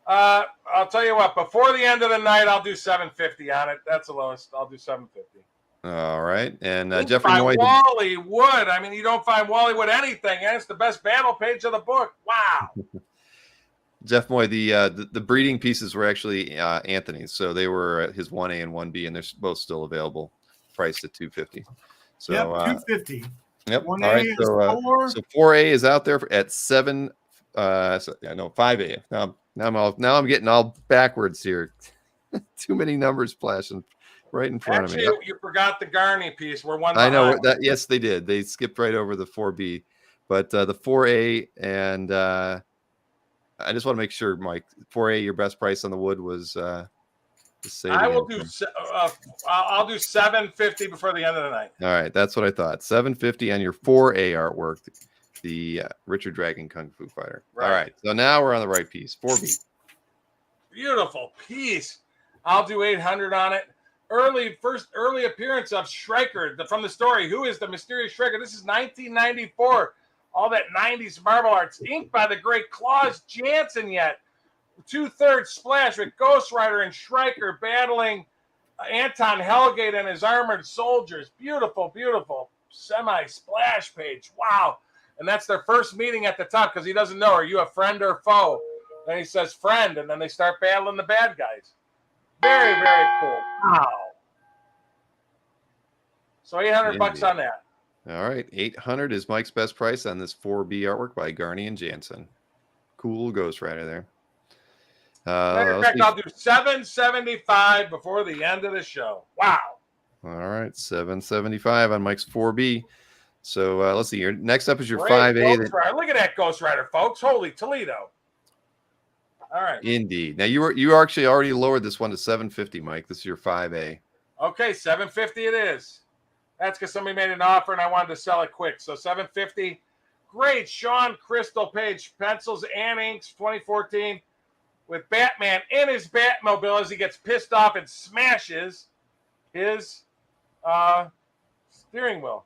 I'll tell you what. Before the end of the night, I'll do 750 on it. That's the lowest. I'll do 750. All right. And Inked Jeffrey by Moy. Wally Wood. I mean, you don't find Wally Wood anything, and it's the best battle page of the book. Wow. Jeff Moy, the breeding pieces were actually Anthony's, so they were his 1A and 1B, and they're both still available, priced at $250. So Yep, $250. Yep. 1A All right. is So 4. so 4A is out there at 7. So, yeah, no, 5A. Now I'm getting all backwards here. Too many numbers flashing right in front Actually, of me. you forgot the Garney piece. We're one I know behind. that. Yes, they did. They skipped right over the 4B, but the 4A and I just want to make sure, Mike. 4A, your best price on the wood was. I will do. I'll do 750 before the end of the night. All right, that's what I thought. 750 on your 4A artwork, the Richard Dragon Kung Fu Fighter. Right. All right, so now we're on the right piece. 4B. Beautiful piece. I'll do 800 on it. First early appearance of Stryker from the story. Who is the mysterious Stryker? This is 1994. All that 90s marble arts, inked by the great Claus Janson yet. 2/3 splash with Ghost Rider and Stryker battling Anton Helgate and his armored soldiers. Beautiful, beautiful semi-splash page. Wow. And that's their first meeting at the top because he doesn't know, are you a friend or foe? Then he says friend, and then they start battling the bad guys. Very, very cool. Wow. So $800 on that. All right, 800 is Mike's best price on this 4B artwork by Garney and Jansen. Cool Ghost Rider there. Matter of fact, I'll do 775 before the end of the show. Wow. All right, 775 on Mike's 4B. So let's see here. Next up is your Great 5A. Ghost Rider. Look at that Ghost Rider, folks. Holy Toledo. All right. Indeed. Now you actually already lowered this one to 750, Mike. This is your 5A. Okay, 750 it is. That's because somebody made an offer and I wanted to sell it quick. So 750. Great Sean Crystal Page pencils and inks 2014 with Batman in his Batmobile as he gets pissed off and smashes his steering wheel.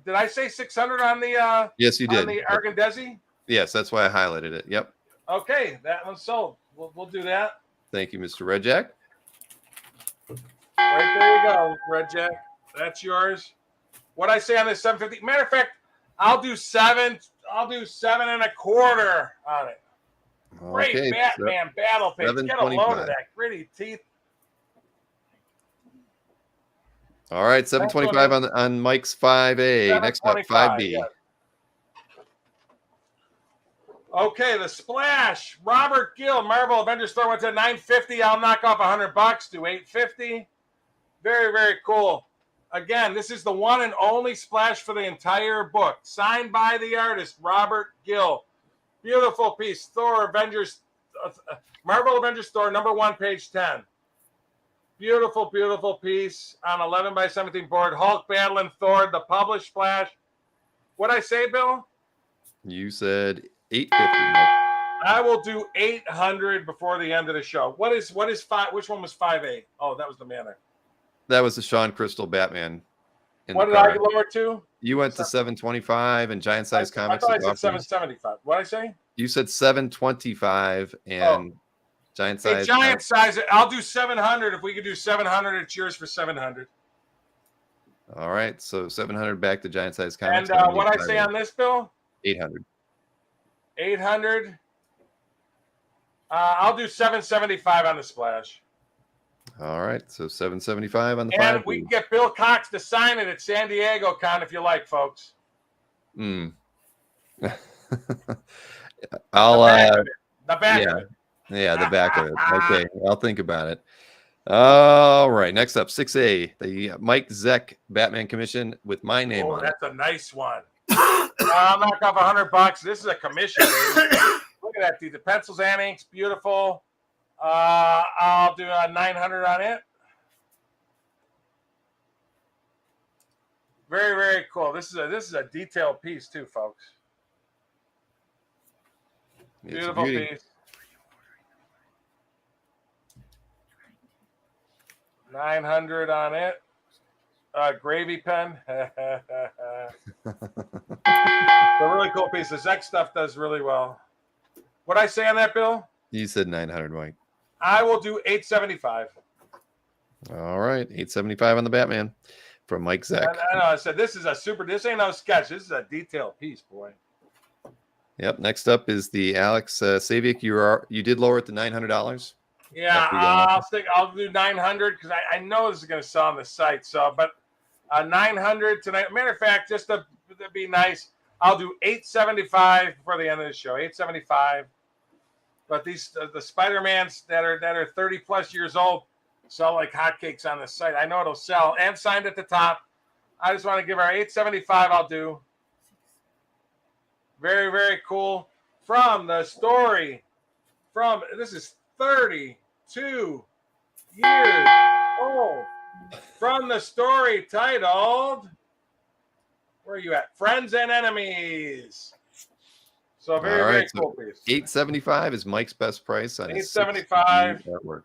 Did I say 600 on the Yes, you did. on the Argandesi? Yes, that's why I highlighted it. Yep. Okay, that one's sold. We'll do that. Thank you, Mr. Red Jack. Right there you go, Red Jack. That's yours. What I say on this 750. Matter of fact, I'll do 7. I'll do 7.25 on it. Great Okay, Batman battle page. Get a load of 725. that gritty teeth. All right, 725 on Mike's 5A. Next up, 5B. Yeah. Okay, the splash. Robert Gill, Marvel Avengers store went to $950. I'll knock off $100. Do $850. Very, very cool. Again, this is the one and only splash for the entire book. Signed by the artist, Robert Gill. Beautiful piece. Thor Avengers, Marvel Avengers store, #1, page 10. Beautiful, beautiful piece on 11 by 17 board. Hulk battling Thor, the published splash. What'd I say, Bill? You said $850. I will do 800 before the end of the show. What is 5? Which one was 5A? Oh, that was the Manor. That was the Sean Crystal Batman. What did I lower to? You went to 725 and Giant Size Comics. I thought I said 775. What did I say? You said 725 and Giant Size. Hey, Giant Size. I'll do 700. If we could do 700, it's yours for 700. All right, so 700 back to Giant Size Comics. And what I say on this, Bill? 800. 800. I'll do 775 on the splash. All right, so 775 on the And 5. we can get Bill Cox to sign it at San Diego Con if you like, folks. I'll the back of it. Yeah, the back of it. Okay, I'll think about it. All right, next up, 6A, the Mike Zeck Batman commission with my name on it. That's a nice one. I'll knock off $100. This is a commission, baby. Look at that, dude. The pencils and inks, beautiful. I'll do a 900 on it. Very, very cool. This is a detailed piece too, folks. Beautiful piece. 900 on it. Gravy pen. A really cool piece. The Zeck stuff does really well. What'd I say on that, Bill? You said 900, Mike. I will do 875. All right, 875 on the Batman from Mike Zeck. I know. I said this ain't no sketch. This is a detailed piece, boy. Yep. Next up is the Alex Savick. You did lower it to $900. Yeah, I'll do 900 because I know this is going to sell on the site. So, but 900 tonight. Matter of fact, just to be nice, I'll do 875 before the end of the show. 875. But these the Spider-Mans that are 30 plus years old sell like hotcakes on the site. I know it'll sell and signed at the top. I just want to give our 875. I'll do. Very, very cool. From the story, this is 32 years old. From the story titled, where are you at? Friends and Enemies. So very cool piece. 875 is Mike's best price on 875 artwork.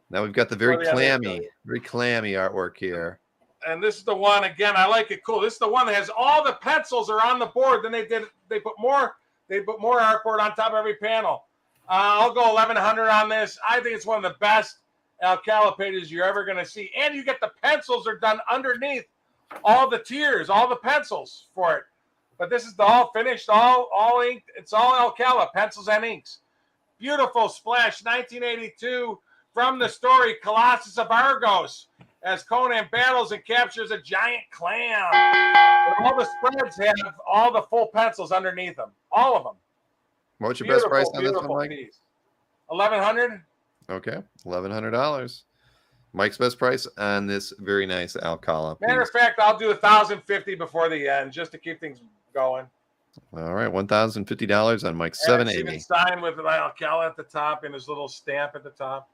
Now we've got the very clammy artwork here. And this is the one again. I like it. Cool. This is the one that has all the pencils are on the board. Then they put more artboard on top of every panel. I'll go 1100 on this. I think it's one of the best Alcala pages you're ever going to see. And you get the pencils are done underneath all the tiers, all the pencils for it. But this is the all finished, all inked. It's all Alcala, pencils and inks. Beautiful splash, 1982, from the story Colossus of Argos, as Conan battles and captures a giant clam. All the spreads have all the full pencils underneath them, all of them. What's your best price on this one, Mike? Piece. 1100. Okay, $1,100. Mike's best price on this very nice Alcala. Matter of fact, I'll do 1,050 before the end just to keep things going. All right, $1,050 on Mike's 780. Signed with Alcala at the top and his little stamp at the top.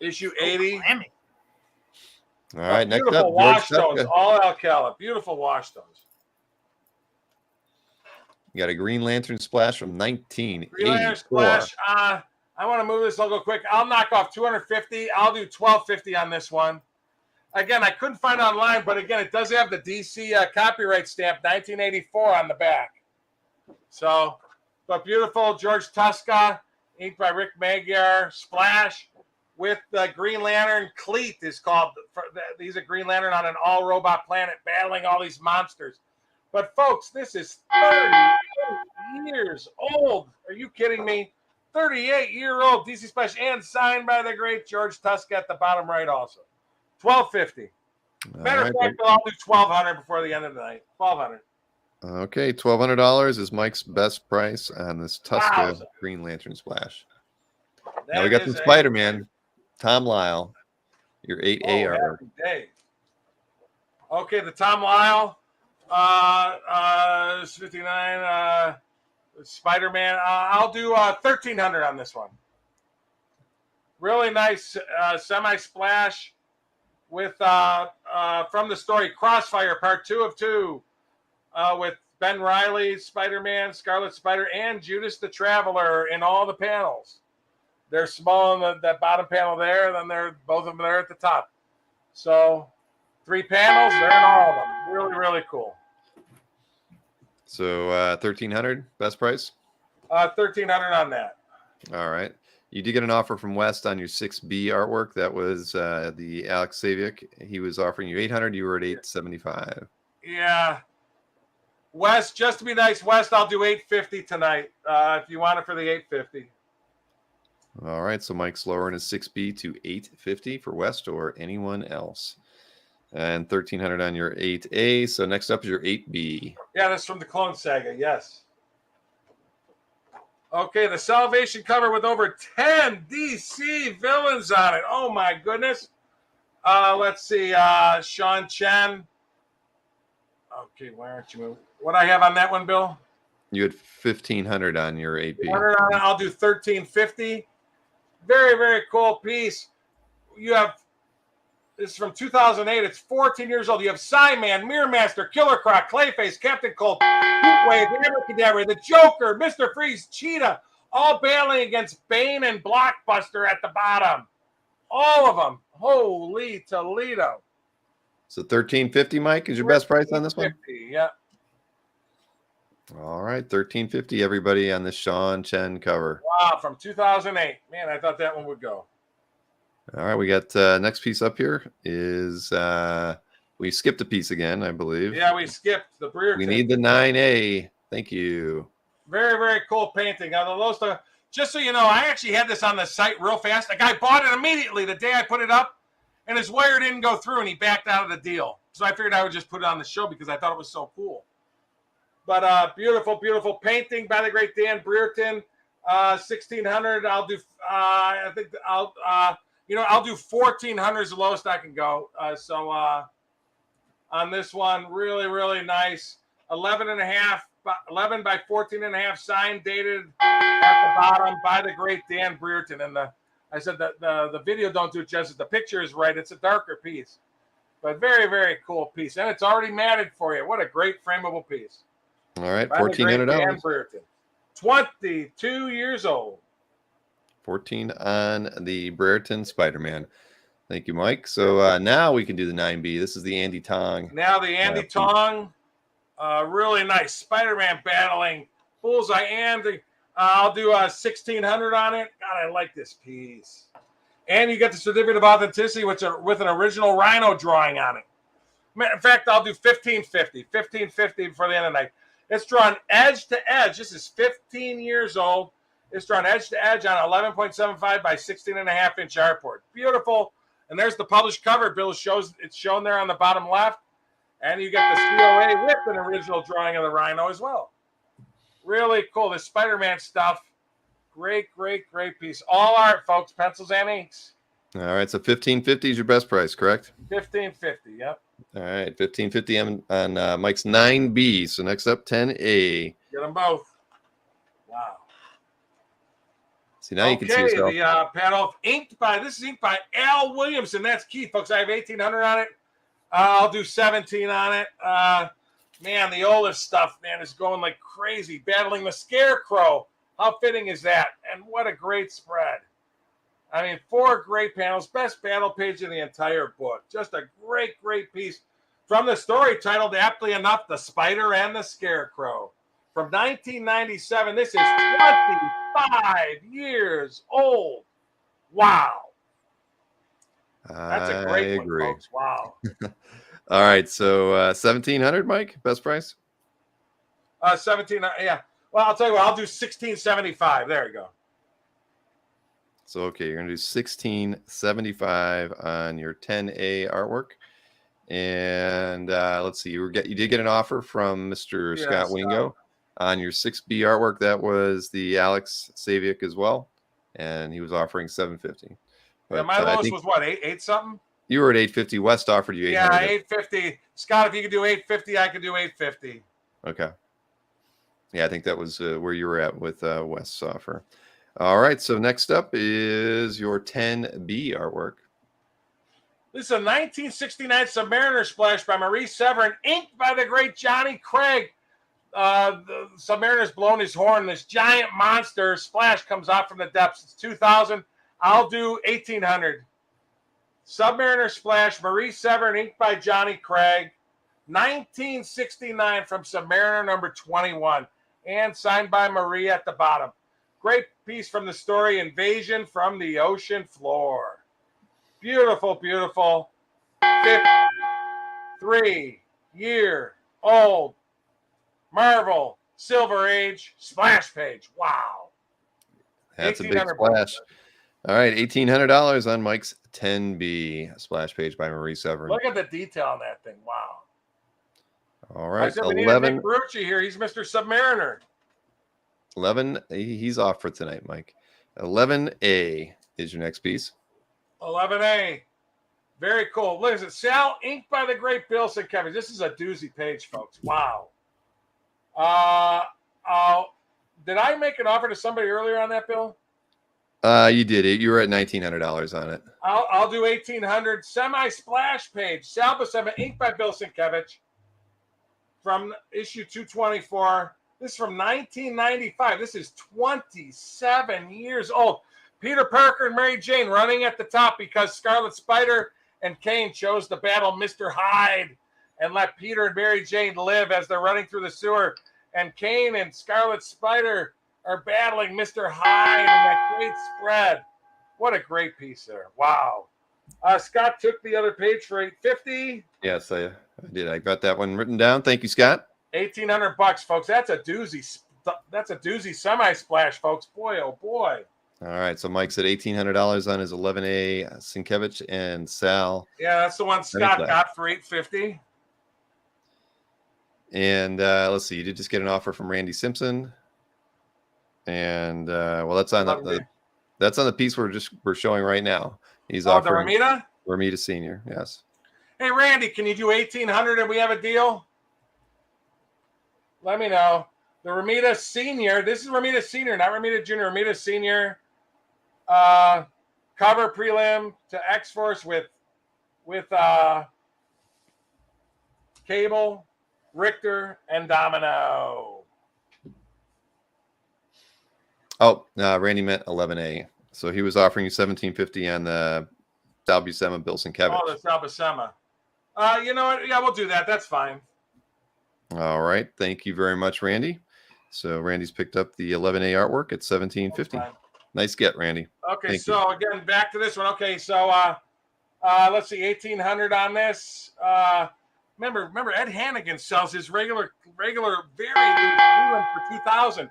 Issue 80. All right, next up, beautiful wash stones, all Alcala. Beautiful wash stones. You got a Green Lantern splash from 1984. Green Lantern splash. I want to move this logo quick. I'll knock off 250. I'll do 1250 on this one. Again, I couldn't find it online, but again, it does have the DC copyright stamp, 1984 on the back. So, but beautiful George Tuska, inked by Rick Magyar, splash with the Green Lantern. Cleat is called. He's a Green Lantern on an all-robot planet battling all these monsters. But folks, this is 38 years old. Are you kidding me? 38-year-old DC Splash and signed by the great George Tusk at the bottom right also. $12.50. Matter of fact, I'll do $1,200 before the end of the night. $1,200. Okay, $1,200 is Mike's best price on this Tuska Green Lantern Splash. Now we got some Spider-Man. Tom Lyle, your 8A artwork. Okay, the Tom Lyle, 59. Spider-Man. I'll do $1,300 on this one. Really nice semi-splash with from the story Crossfire Part 2 of 2 with Ben Reilly, Spider-Man, Scarlet Spider, and Judas the Traveler in all the panels. They're small in that bottom panel there, and then they're both of them there at the top. So 3 panels, they're in all of them. Really, really cool. So $1,300 best price? $1,300 on that. All right. You did get an offer from West on your 6B artwork. That was the Alex Saviuk. He was offering you $800. You were at $875. Yeah. West, just to be nice, West, I'll do $850 tonight. If you want it for the $850. All right. So Mike's lowering his 6B to $850 for West or anyone else. And $1,300 on your 8A. So next up is your 8B. Yeah, that's from the Clone Saga. Yes. Okay, the Salvation cover with over 10 DC villains on it. Oh my goodness. Let's see. Sean Chen. Okay, why aren't you moving? What I have on that one, Bill? You had $1,500 on your 8B. I'll do $1,350. Very, very cool piece. You have. This is from 2008. It's 14 years old. You have Sandman, Mirror Master, Killer Croc, Clayface, Captain Cold, Heatwave, Abracadabra, the Joker, Mr. Freeze, Cheetah, all battling against Bane and Blockbuster at the bottom. All of them. Holy Toledo. So $1,350, Mike, is your best price on this one? Yeah. All right, $1,350, everybody, on this Sean Chen cover. Wow, from 2008. Man, I thought that one would go. All right, we got next piece up here is we skipped a piece again, I believe. Yeah, we skipped the Breer. We need the 9A. Thank you. Very, very cool painting. Now, just so you know, I actually had this on the site real fast. A guy bought it immediately the day I put it up, and his wire didn't go through, and he backed out of the deal. So I figured I would just put it on the show because I thought it was so cool. But beautiful, beautiful painting by the great Dan Brereton. $1,600. I'll do. I think I'll. I'll do $1,400 is the lowest I can go. So on this one, really, really nice. 11 by 14 and a half, signed, dated at the bottom by the great Dan Brereton. And I said that the video don't do it justice. The picture is right. It's a darker piece, but very, very cool piece. And it's already matted for you. What a great frameable piece. All right, $1,400. Dan Brereton, 22 years old. 14 on the Brereton Spider-Man. Thank you, Mike. So now we can do the 9B. This is the Andy Tong. Now the Andy Tong. Really nice. Spider-Man battling Bullseye. And I'll do $1,600 on it. God, I like this piece. And you get the certificate of authenticity with an original Rhino drawing on it. In fact, I'll do $1,550. $1,550 before the end of the night. It's drawn edge to edge. This is 15 years old. It's drawn edge to edge on 11.75 by 16.5-inch artboard. Beautiful. And there's the published cover. Bill shows it's shown there on the bottom left. And you get the COA with an original drawing of the Rhino as well. Really cool. This Spider-Man stuff. Great, great, great piece. All art, folks. Pencils and inks. All right. So $1,550 is your best price, correct? $1,550. Yep. All right. $1,550 on Mike's 9B. So next up, 10A. Get them both. Wow. See, now you can see yourself. The panel inked by Al Williamson. That's key, folks. I have $1,800 on it. I'll do $17 on it. Man, the Olaf stuff, man, is going like crazy. Battling the Scarecrow. How fitting is that? And what a great spread. I mean, 4 great panels. Best battle page in the entire book. Just a great, great piece from the story titled, aptly enough, The Spider and the Scarecrow. From 1997, this is 25 years old. Wow. That's a great one, folks. Wow. All right, so $1,700, Mike, best price? 17. Yeah. Well, I'll tell you what. I'll do 1675. There you go. So okay, you're gonna do 1675 on your 10A artwork, and let's see, you did get an offer from Mr. Yeah, Scott Wingo on your 6B artwork. That was the Alex Saviuk as well, and he was offering 750. But yeah, my lowest was what, eight something? You were at 850. West offered you 800. Yeah, 850. Scott, if you could do 850, I could do 850. Okay. Yeah, I think that was where you were at with West's offer. All right, so next up is your 10B artwork. This is a 1969 Submariner splash by Marie Severin, inked by the great Johnny Craig. The Submariner's blown his horn. This giant monster splash comes out from the depths. It's 2,000. I'll do 1,800. Submariner splash, Marie Severin, inked by Johnny Craig. 1969 from Submariner number 21. And signed by Marie at the bottom. Great piece from the story Invasion from the Ocean Floor. Beautiful, beautiful. 53-year-old Marvel Silver Age splash page. Wow. That's a big splash. All right, $1,800 on Mike's 10B splash page by Marie Severin. Look at the detail on that thing. Wow. All right, we need 11. Nick Brucci here. He's Mr. Submariner. 11. He's off for tonight, Mike. 11A is your next piece. 11A. Very cool. Look at it. Sal, inked by the great Bill Sienkiewicz. This is a doozy page, folks. Wow. Did I make an offer to somebody earlier on that, Bill? You did it. You were at $1,900 on it. I'll do 1,800. Semi-splash page. Sal Buscema, inked by Bill Sienkiewicz from issue 224. This is from 1995. This is 27 years old. Peter Parker and Mary Jane running at the top because Scarlet Spider and Kane chose to battle Mr. Hyde and let Peter and Mary Jane live as they're running through the sewer. And Kane and Scarlet Spider are battling Mr. Hyde in that great spread. What a great piece there. Wow. Scott took the other page for $850. Yes, I did. I got that one written down. Thank you, Scott. $1,800, folks. That's a doozy. That's a doozy semi-splash, folks. Boy, oh boy. All right, so Mike's at $1,800 on his 11A Sienkiewicz, and Sal. Yeah, that's the one Scott got for $850. And let's see, you did just get an offer from Randy Simpson, and well, that's on the piece we're showing right now. He's offering the Romita? Romita Senior, yes. Hey Randy, can you do 1,800 and we have a deal? Let me know. The Romita Senior. This is Romita Senior, not Romita Junior. Romita Senior. Cover prelim to X-Force with Cable, Richter, and Domino. Oh, Randy meant 11A. So he was offering you $1,750 on the Sal Buscema, Bill Sienkiewicz. Oh, the Sal Buscema. You know what? Yeah, we'll do that. That's fine. All right. Thank you very much, Randy. So Randy's picked up the 11A artwork at $1,750. Nice get, Randy. Okay, Thank so you. again, back to this one. Okay, so let's see, 1,800 on this. Remember, Ed Hannigan sells his regular very loose blue one for 2,000.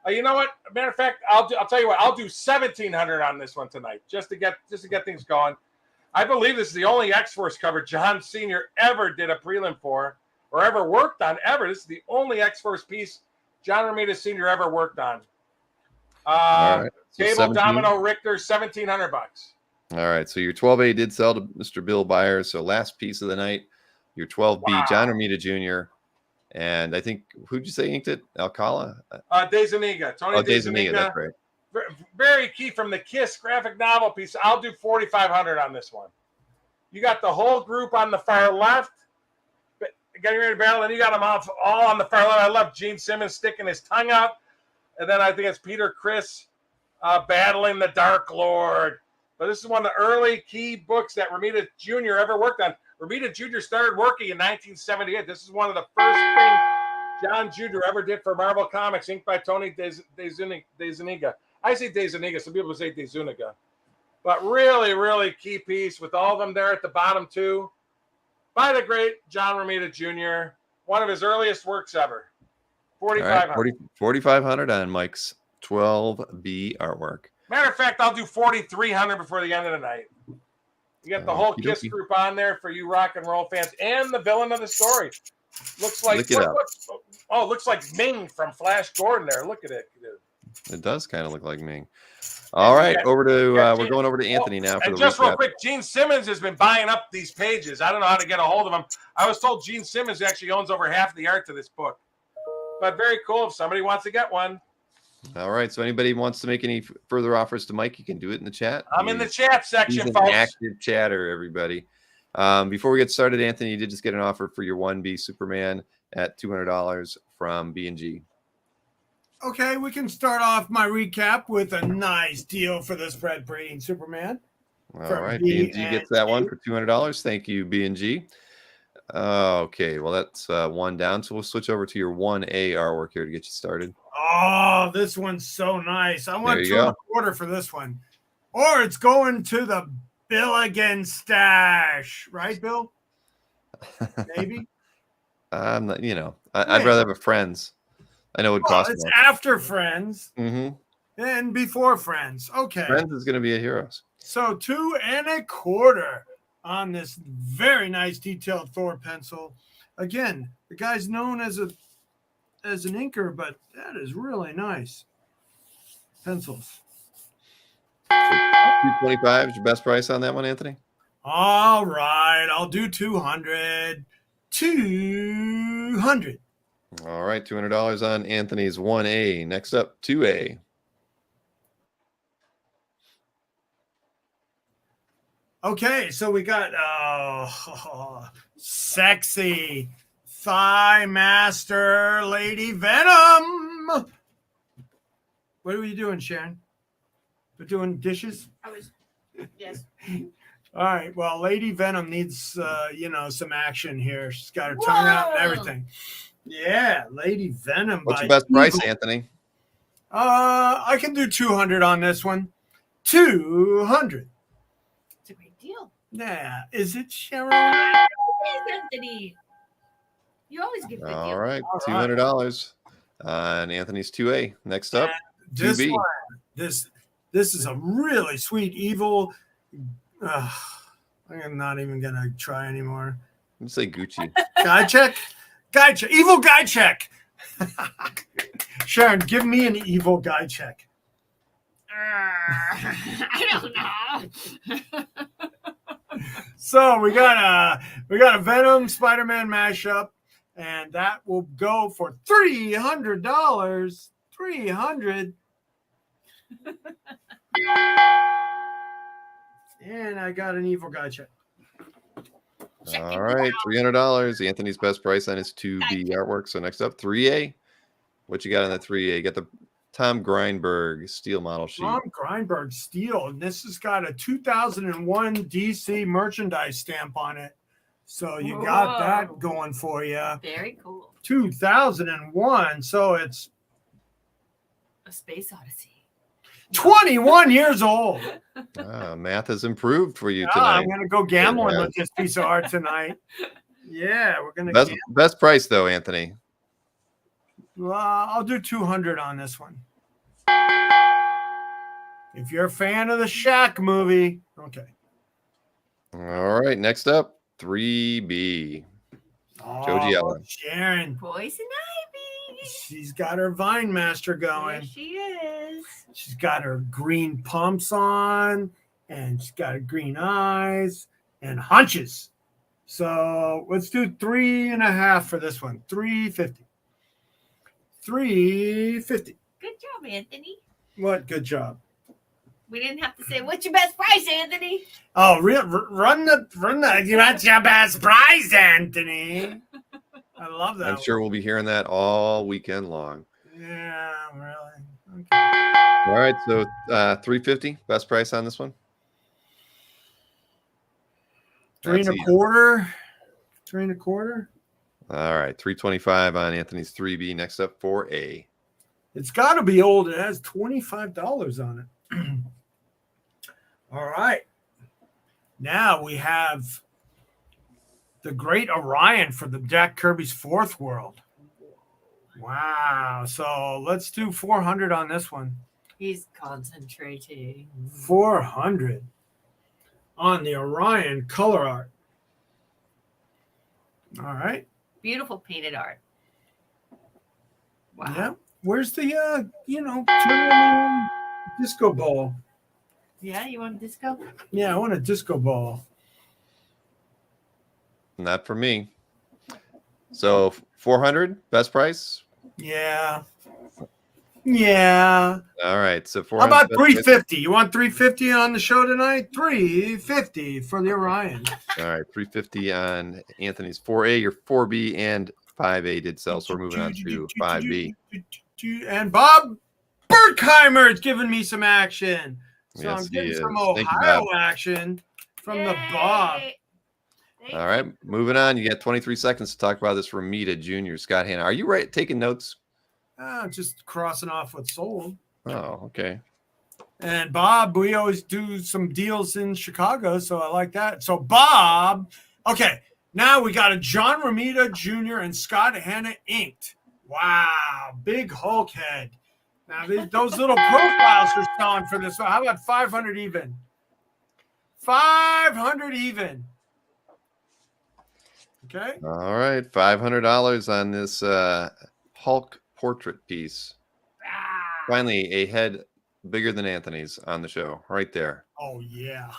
You know what? Matter of fact, I'll tell you what. I'll do 1,700 on this one tonight, just to get things going. I believe this is the only X-Force cover John Sr. ever did a prelim for, or ever worked on ever. This is the only X-Force piece John Romita Sr. ever worked on. All right. So Cable, 17. Domino, Richter, $1,700. All right. So your 12A did sell to Mr. Bill Byers. So last piece of the night, your 12B, Wow. John Romita Jr. And I think, who'd you say inked it? Alcala? De Zuniga. Tony De Zuniga. That's right. Very key from the Kiss graphic novel piece. I'll do 4,500 on this one. You got the whole group on the far left getting ready to battle, and you got them all on the far left. I love Gene Simmons sticking his tongue out. And then I think it's Peter Criss battling the Dark Lord. But this is one of the early key books that Romita Jr. ever worked on. Romita Jr. started working in 1978. This is one of the first things John Jr. ever did for Marvel Comics, inked by Tony De Zuniga. I say De Zuniga. Some people say De Zuniga. But really, really key piece with all of them there at the bottom, too. By the great John Romita Jr., one of his earliest works ever. All right, 4,500 on Mike's 12B artwork. Matter of fact, I'll do 4,300 before the end of the night. You got the whole Kiss group on there for you rock and roll fans, and the villain of the story. Looks like looks like Ming from Flash Gordon there. Look at it. It does kind of look like Ming. All right, over to we're going over to Anthony now. For and the just recap. real quick, Gene Simmons has been buying up these pages. I don't know how to get a hold of him. I was told Gene Simmons actually owns over half the art to this book. But very cool. If somebody wants to get one. All right. So anybody wants to make any further offers to Mike, you can do it in the chat. I'm in the chat section, he's an folks. active chatter, everybody. Before we get started, Anthony, you did just get an offer for your 1B Superman at $200 from B&G. Okay, we can start off my recap with a nice deal for this Fred Breen Superman. All right, B&G gets that one for $200. Thank you, B&G. Okay, well, that's one down. So we'll switch over to your 1A artwork here to get you started. Oh, this one's so nice. I want $2.25 for this one. Or it's going to the Billigan stash. Right, Bill? Maybe? I'm not, I'd rather have a Friends. I know it would cost it's more. After Friends and before Friends. Okay. Friends is going to be a Heroes. So $2.25 on this very nice detailed Thor pencil. Again, the guy's known as an inker, but that is really nice. Pencils. $225 is your best price on that one, Anthony? All right, I'll do 200. 200. All right, $200 on Anthony's 1A. Next up, 2A. Okay, so we got sexy Thigh Master Lady Venom. What are we doing, Sharon? We're doing dishes? Yes. All right, well, Lady Venom needs, some action here. She's got her tongue out and everything. Yeah, Lady Venom. What's your best price, Anthony? I can do 200 on this one. 200. It's a great deal. Yeah. Is it, Sharon? Yes, Anthony. You always give good deals. All right, $200 on Anthony's 2A. Next up, 2B. This is a really sweet evil. I'm not even going to try anymore. Let's say Gucci. Guy check. Evil guy check. Sharon, give me an evil guy check. I don't know. So we got a Venom Spiderman mashup, and that will go for $300. 300. And I got an evil guy check. All right, $300. Anthony's best price on his 2B artwork. So next up, 3A. What you got on that 3A? You got the Tom Greinberg steel model sheet. Tom Greinberg steel. And this has got a 2001 DC merchandise stamp on it. So you got that going for you. Very cool. 2001. So it's a space odyssey. 21 years old. Math has improved for you tonight. I'm going to go gambling with this piece of art tonight. Yeah, we're going to best price, though, Anthony. I'll do 200 on this one. If you're a fan of the Shaq movie. Okay. All right, next up, 3B. Joji Allen. Sharon. Poison Ivy. She's got her Vine Master going. There she is. She's got her green pumps on, and she's got her green eyes and hunches. So let's do 3.5 for this one. 350. 350. Good job, Anthony. What good job? We didn't have to say, what's your best price, Anthony? Oh, run the. What's your best price, Anthony? I love that. I'm sure we'll be hearing that all weekend long. Yeah, really. Okay. All right, so 350 best price on this one. 3.25. 3.25. All right, 325 on Anthony's 3B. Next up, 4A. It's got to be old. It has $25 on it. All right. Now we have the Great Orion for the Jack Kirby's Fourth World. Wow. So let's do 400 on this one. He's concentrating. 400 on the Orion color art. All right. Beautiful painted art. Wow. Yeah. Where's the tournament disco ball? Yeah, you want disco? Yeah, I want a disco ball. Not for me. So 400 best price. Yeah. Yeah. All right. So How 400. about best price. 350? You want 350 on the show tonight? 350 for the Orion. All right. 350 on Anthony's 4A. Your 4B and 5A did sell. So we're moving on to 5B. And Bob Berkheimer is giving me some action. So Yes, I'm he getting is. some Thank you, Ohio Bob. action from the Yay! Bob. Thank All right. Moving on. You got 23 seconds to talk about this Romita Jr. Scott Hanna. Are you right taking notes? Just crossing off what's sold. Oh, okay. And Bob, we always do some deals in Chicago, so I like that. So Bob, okay, now we got a John Romita Jr. and Scott Hanna inked. Wow, big Hulk head. Now those little profiles are selling for this. So how about 500 even? 500 even. Okay. All right. $500 on this Hulk portrait piece. Ah. Finally, a head bigger than Anthony's on the show. Right there. Oh yeah.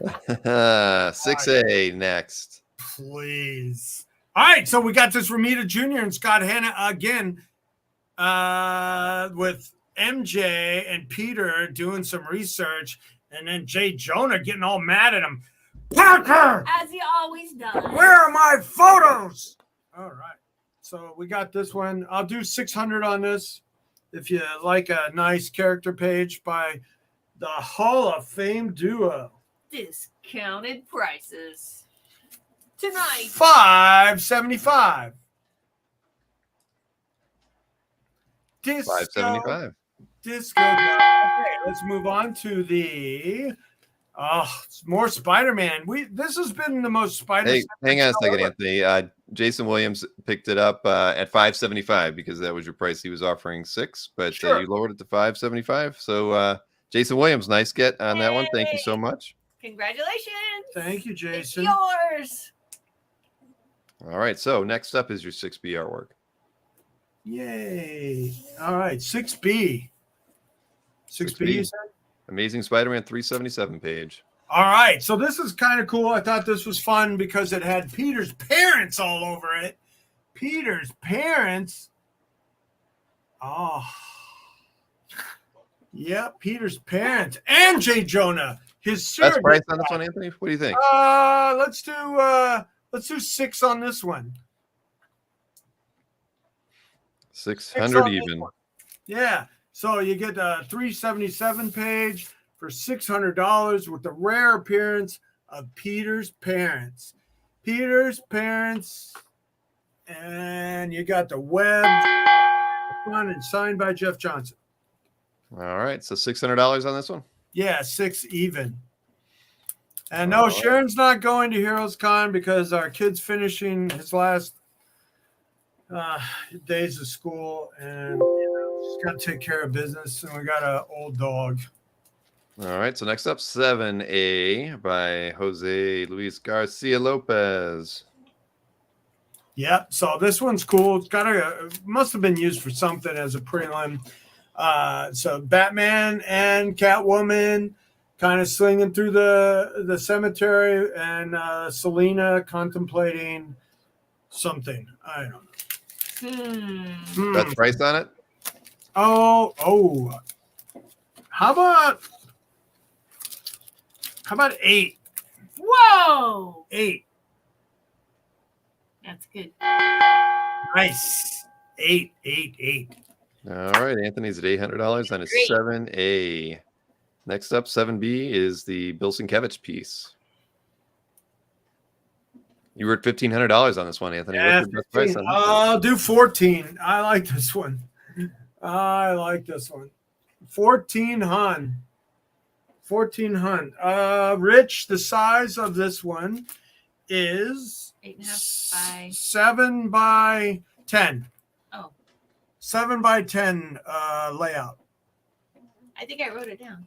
6A next. Please. All right, so we got this Romita Jr. and Scott Hanna again with MJ and Peter doing some research, and then Jay Jonah getting all mad at him. Parker, As he always does. where are my photos? All right, so we got this one. I'll do 600 on this if you like a nice character page by the Hall of Fame duo. Discounted prices. Tonight. $575. Disco. $575. Disco. Okay, let's move on to the it's more Spider-Man. This has been the most Spider. Hey, hang on a second, ever. Anthony. Jason Williams picked it up at $575 because that was your price. He was offering $6, but Sure. you lowered it to $575. So Jason Williams, nice get on that one. Thank you so much. Congratulations. Thank you, It's Jason. yours. All right. So next up is your 6B artwork. Yay. All right, 6B. 6B, you said? Amazing Spider-Man 377 page. All right, so this is kind of cool. I thought this was fun because it had Peter's parents all over it. Peter's parents. Oh. Yeah, Peter's parents and Jay Jonah. His That's surrogate. price on this one, Anthony? What do you think? Let's do 6 on this one. 600 on this even. one. Yeah. So you get a 377 page for $600 with the rare appearance of Peter's parents. Peter's parents, and you got the web front and signed by Jeff Johnson. All right. So $600 on this one? Yeah, 6 even. And no, All right. Sharon's not going to Heroes Con because our kid's finishing his last days of school, and she's got to take care of business, and we got an old dog. All right. So next up, 7A by Jose Luis Garcia Lopez. Yep. So this one's cool. It's got must have been used for something as a prelim. So Batman and Catwoman kind of slinging through the cemetery, and Selena contemplating something. I don't know. That's price on it? Oh. How about 8? Whoa. 8. That's good. Nice. 8. All right. Anthony's at $800 on his Great. 7A. Next up, 7B is the Bill Sienkiewicz piece. You were at $1,500 on this one, Anthony. Yeah, What's your best price on this one? I'll do 14. I like this one. 14 hun. Rich, the size of this one is 8.5 by 7 by 10. Oh. 7x10 layout. I think I wrote it down.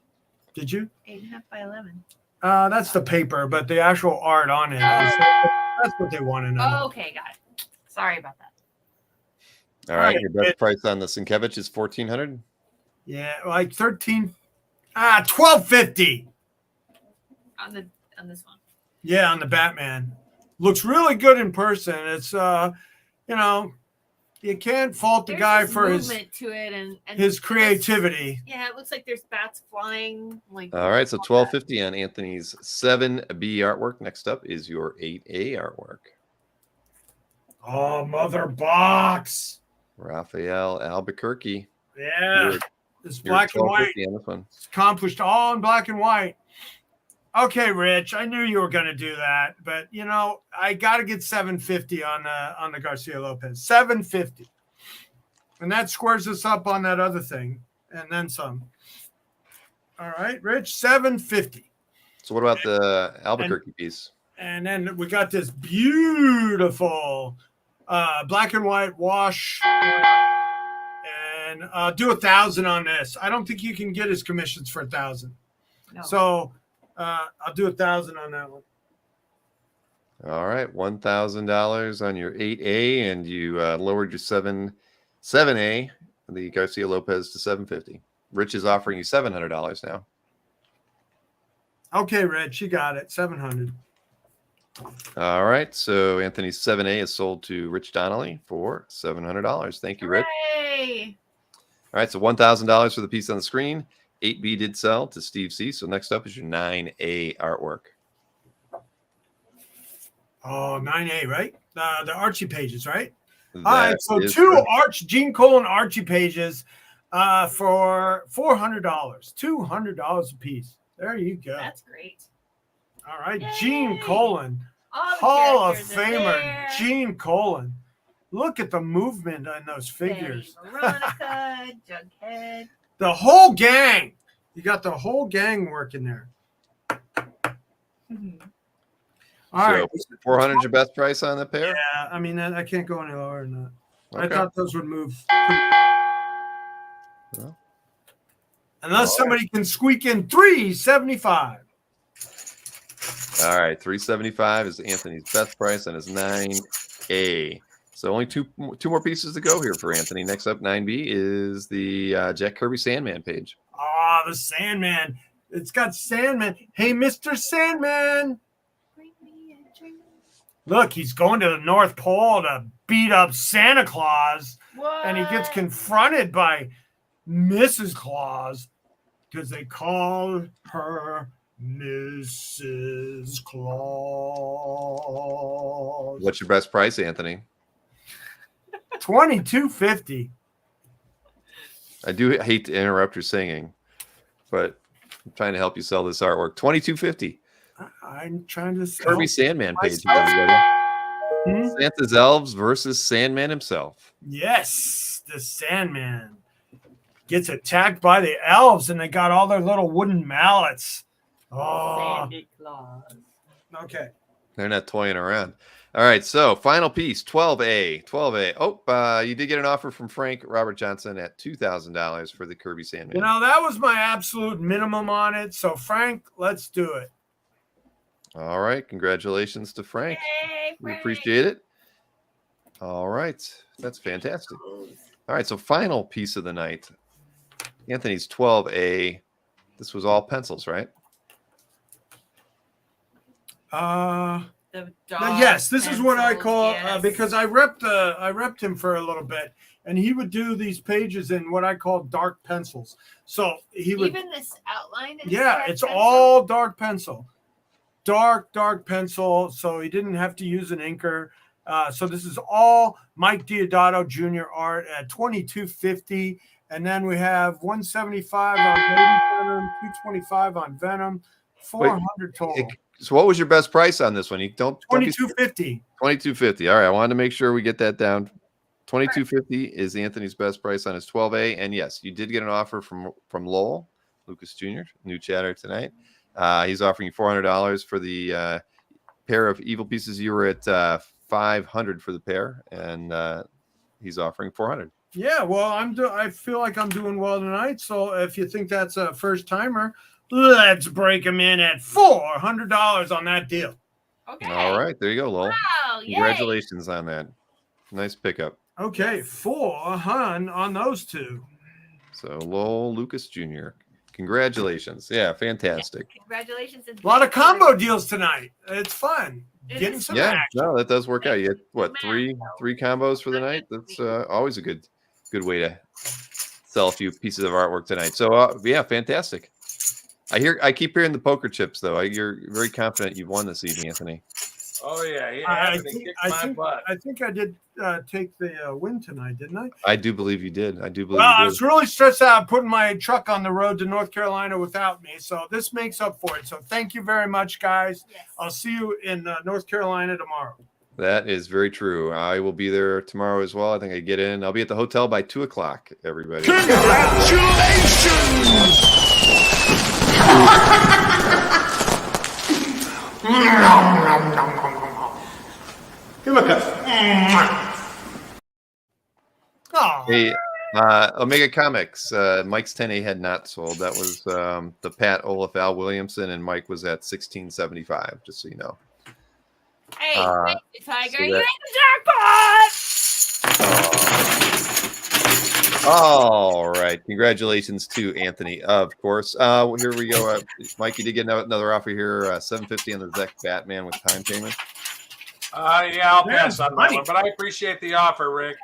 Did you? 8.5 by 11. That's the paper, but the actual art on it. That's what they want to know. Oh, okay, got it. Sorry about that. All right, your best price on the Sienkiewicz is $1,400. Yeah, like 12.50 On this one. Yeah, on the Batman. Looks really good in person. It's you can't fault the There's guy this for his movement to it and his creativity. Yeah, it looks like there's bats flying. Like All right, so $12.50 on Anthony's 7B artwork. Next up is your 8A artwork. Oh, mother box. Raphael Albuquerque. Yeah. It's You're black and white. $12.50 on this one. It's accomplished all in black and white. Okay, Rich, I knew you were going to do that, but I got to get $750 on the Garcia Lopez. $750, and that squares us up on that other thing, and then some. All right, Rich, $750. So what about the Albuquerque piece? And then we got this beautiful black and white wash, and do 1,000 on this. I don't think you can get his commissions for 1,000. No. So. I'll do 1,000 on that one. All right, $1,000 on your 8A, and you lowered your 7A, the Garcia Lopez, to $750. Rich is offering you $700 now. Okay, Rich, you got it. 700. All right, so Anthony's 7A is sold to Rich Donnelly for $700. Thank you, Rich. Hooray! All right, so $1,000 for the piece on the screen. 8B did sell to Steve C. So next up is your 9A artwork. Oh, 9A, right? The Archie pages, right? That All right, so is two correct. Gene Colan Archie pages for $400. $200 a piece. There you go. That's great. All right, Yay! Gene Colan, All the Hall of characters are Famer there. Gene Colan. Look at the movement on those figures. Betty, Veronica, Jughead. The whole gang. You got the whole gang working there. Mhm. All right. So 400 your best price on the pair? Yeah, I mean, I can't go any lower than that. I Okay. thought those would move. Well. Unless somebody can squeak in 375. All right, 375 is Anthony's best price on his 9A. So only two more pieces to go here for Anthony. Next up, 9B is the Jack Kirby Sandman page. Ah, the Sandman. It's got Sandman. Hey, Mr. Sandman. Bring me a drink. Look, he's going to the North Pole to beat up Santa Claus. What? And he gets confronted by Mrs. Claus because they call her Mrs. Claus. What's your best price, Anthony? $22.50. I do hate to interrupt your singing, but I'm trying to help you sell this artwork. $22.50. I'm trying to sell. Kirby Sandman page. myself. Everybody. Hmm? Santa's elves versus Sandman himself. Yes, the Sandman gets attacked by the elves, and they got all their little wooden mallets. Oh, Santa Claus. okay. They're not toying around. All right, so final piece, 12A. 12A. Oh, you did get an offer from Frank Robert Johnson at $2,000 for the Kirby Sandman. You know, that was my absolute minimum on it. So, Frank, let's do it. All right, congratulations to Frank. Yay, We Frank. appreciate it. All right, that's fantastic. All right, so final piece of the night. Anthony's 12A. This was all pencils, right? The Yes, this is what I pencils, call yes. because I repped him for a little bit, and he would do these pages in what I call dark pencils. So he would, Even this outline is yeah, dark it's pencil? all dark pencil, dark pencil. So he didn't have to use an inker. So this is all Mike Diodato Jr. art at $22.50, and then we have $175 on Venom, $225 on Venom, $400 total. So what was your best price on this one? You don't be $22.50. $22.50. All right, I wanted to make sure we get that down. $22.50 is Anthony's best price on his 12A, and yes, you did get an offer from Lowell Lucas Jr., new chatter tonight. He's offering you $400 for the pair of evil pieces. You were at $500 for the pair, and he's offering $400. Yeah, well, I feel like I'm doing well tonight. So if you think that's a first timer, let's break him in at $400 on that deal. Okay. All right, there you go, Lowell. Wow, yay. Congratulations on that. Nice pickup. Okay, 400 on those two. So Lowell Lucas Jr. Congratulations. Yeah, fantastic. Congratulations. A lot of combo deals tonight. It's fun. It Getting is some Yeah, action. no, that does work out. You had what, Man, three combos for the night? That's always a good way to sell a few pieces of artwork tonight. So yeah, fantastic. I keep hearing the poker chips though. You're very confident you've won this evening, Anthony. Oh yeah, I Anthony think, kicked I, my think, butt. I think I did take the win tonight, didn't I? I do believe you did. I do believe Well, I you was did. really stressed out putting my truck on the road to North Carolina without me. So this makes up for it. So thank you very much, guys. Yes. I'll see you in North Carolina tomorrow. That is very true. I will be there tomorrow as well. I think I get in. I'll be at the hotel by 2:00. Everybody. Give him a kiss. Oh, Hey, Omega Comics. Mike's 10A had not sold. That was the Pat Olaf Al Williamson, and Mike was at 1675. Just so you know. Hey, Uh, Tiger, so you that- hit the jackpot! All right. Congratulations to Anthony, of course. Here we go. Mike, you did get another offer here. 750 on the Zek Batman with time payment. Yeah, I'll pass on that money. one, but I appreciate the offer, Rick.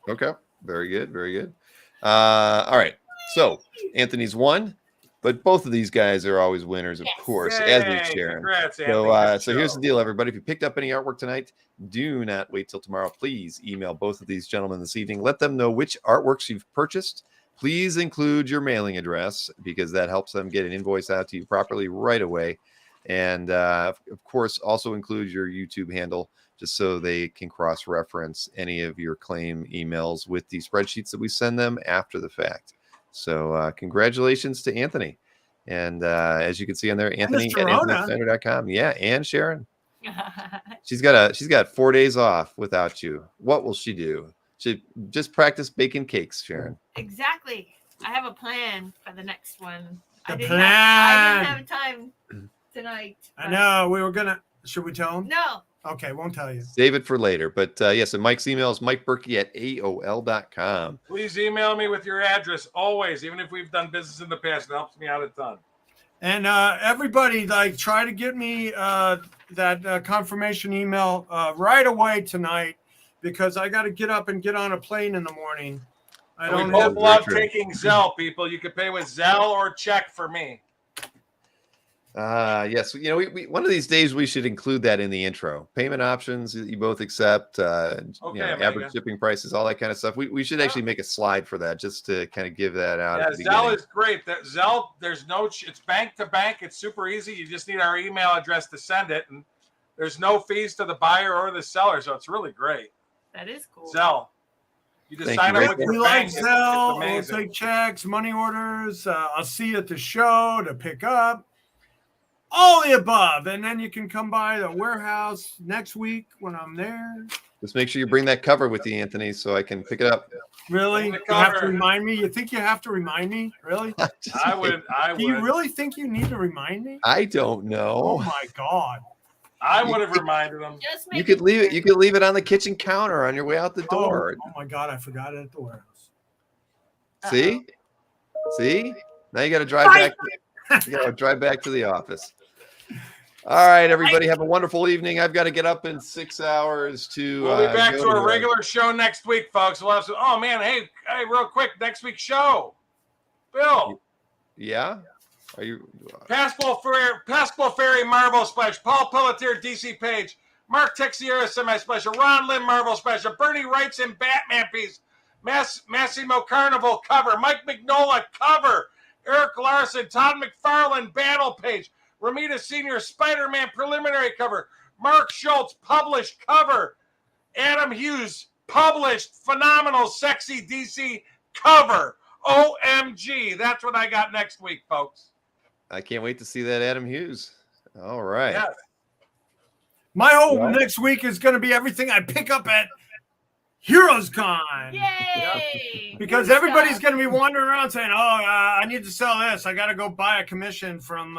Okay. Very good. Very good. All right. So Anthony's won, but both of these guys are always winners, of Yes. course, as Yay, is Sharon. Congrats, Anthony. So, Good so here's show. the deal, everybody. If you picked up any artwork tonight, do not wait till tomorrow. Please email both of these gentlemen this evening. Let them know which artworks you've purchased. Please include your mailing address because that helps them get an invoice out to you properly right away. And of course, also include your YouTube handle just so they can cross-reference any of your claim emails with the spreadsheets that we send them after the fact. So congratulations to Anthony. And as you can see on there, Anthony at Rona. AnthonySnyder.com. Yeah, and Sharon. She's got 4 days off without you. What will she do? She just practice baking cakes, Sharon. Exactly. I have a plan for the next one. I The didn't plan. have time tonight. I but- know. We were going to. Should we tell him? No. Okay, won't tell you. Save it for later. But yes, and Mike's email is MikeBurkey at AOL.com. Please email me with your address always, even if we've done business in the past. It helps me out a ton. And everybody, try to get me that confirmation email right away tonight because I got to get up and get on a plane in the morning. I And we don't both have. love Very true. taking Zelle, people. You can pay with Zelle or check for me. Yes, we one of these days we should include that in the intro. Payment options you both accept, Omega. average shipping prices, all that kind of stuff. We should actually make a slide for that just to kind of give that out. Yeah, at the Zelle beginning. is great. That Zelle, there's no, it's bank to bank. It's super easy. You just need our email address to send it, and there's no fees to the buyer or the seller, so it's really great. That is cool. Zelle. You just Thank sign you, up Rick. with We your like bank. It's Zelle. We'll amazing. take checks, money orders. I'll see you at the show to pick up. All the above. And then you can come by the warehouse next week when I'm there. Just make sure you bring that cover with you, Anthony, so I can pick it up. Really? The You have to cover. remind me? You think you have to remind me? Really? I would. Do you really think you need to remind me? I don't Oh know. my God. I would have reminded them. Just You make could leave it. You could leave it on the kitchen counter on your way out the door. Oh my God. I forgot it at the warehouse. See? Now you got to drive back. You got to drive back to the office. All right, everybody, have a wonderful evening. I've got to get up in 6 hours to. We'll be back go to our the- regular show next week, folks. We'll have some. Oh man, hey, real quick, next week's show, Bill. Yeah. Are you? Pascal Ferry Marvel Splash, Paul Pelletier DC Page, Mark Texiera Semi Special, Ron Lynn Marvel Special, Bernie Wrightson Batman piece, Massimo Carnival cover, Mike Mignola cover, Eric Larson, Todd McFarlane Battle Page, Romita Senior Spiderman preliminary cover, Mark Schultz published cover, Adam Hughes published phenomenal sexy DC cover. OMG, that's what I got next week, folks. I can't wait to see that Adam Hughes. All right. Yeah. My whole Well- next week is going to be everything I pick up at Heroes Con. Yay! Because New everybody's stuff. going to be wandering around saying, "Oh, I need to sell this. I got to go buy a commission from,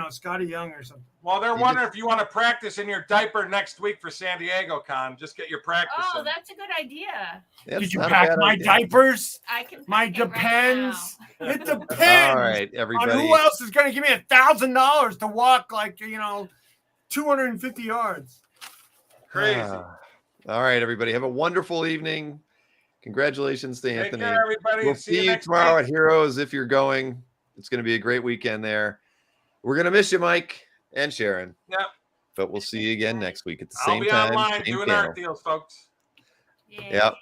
Scotty Young or something." Well, they're wondering if you want to practice in your diaper next week for San Diego Con. Just get your practice Oh, in. that's a good idea. That's Did you not a pack bad my idea. diapers? I can. My pack it right depends. now. It depends. All right, On everybody. who else is going to give me $1,000 to walk 250 yards? Crazy. All right, everybody. Have a wonderful evening. Congratulations to Take Anthony. care, everybody. We'll See you see you next tomorrow week. at Heroes if you're going. It's going to be a great weekend there. We're going to miss you, Mike and Sharon. Yep. But we'll see you again next week at the I'll same be time. online same doing channel. art deals, folks. Yay. Yep.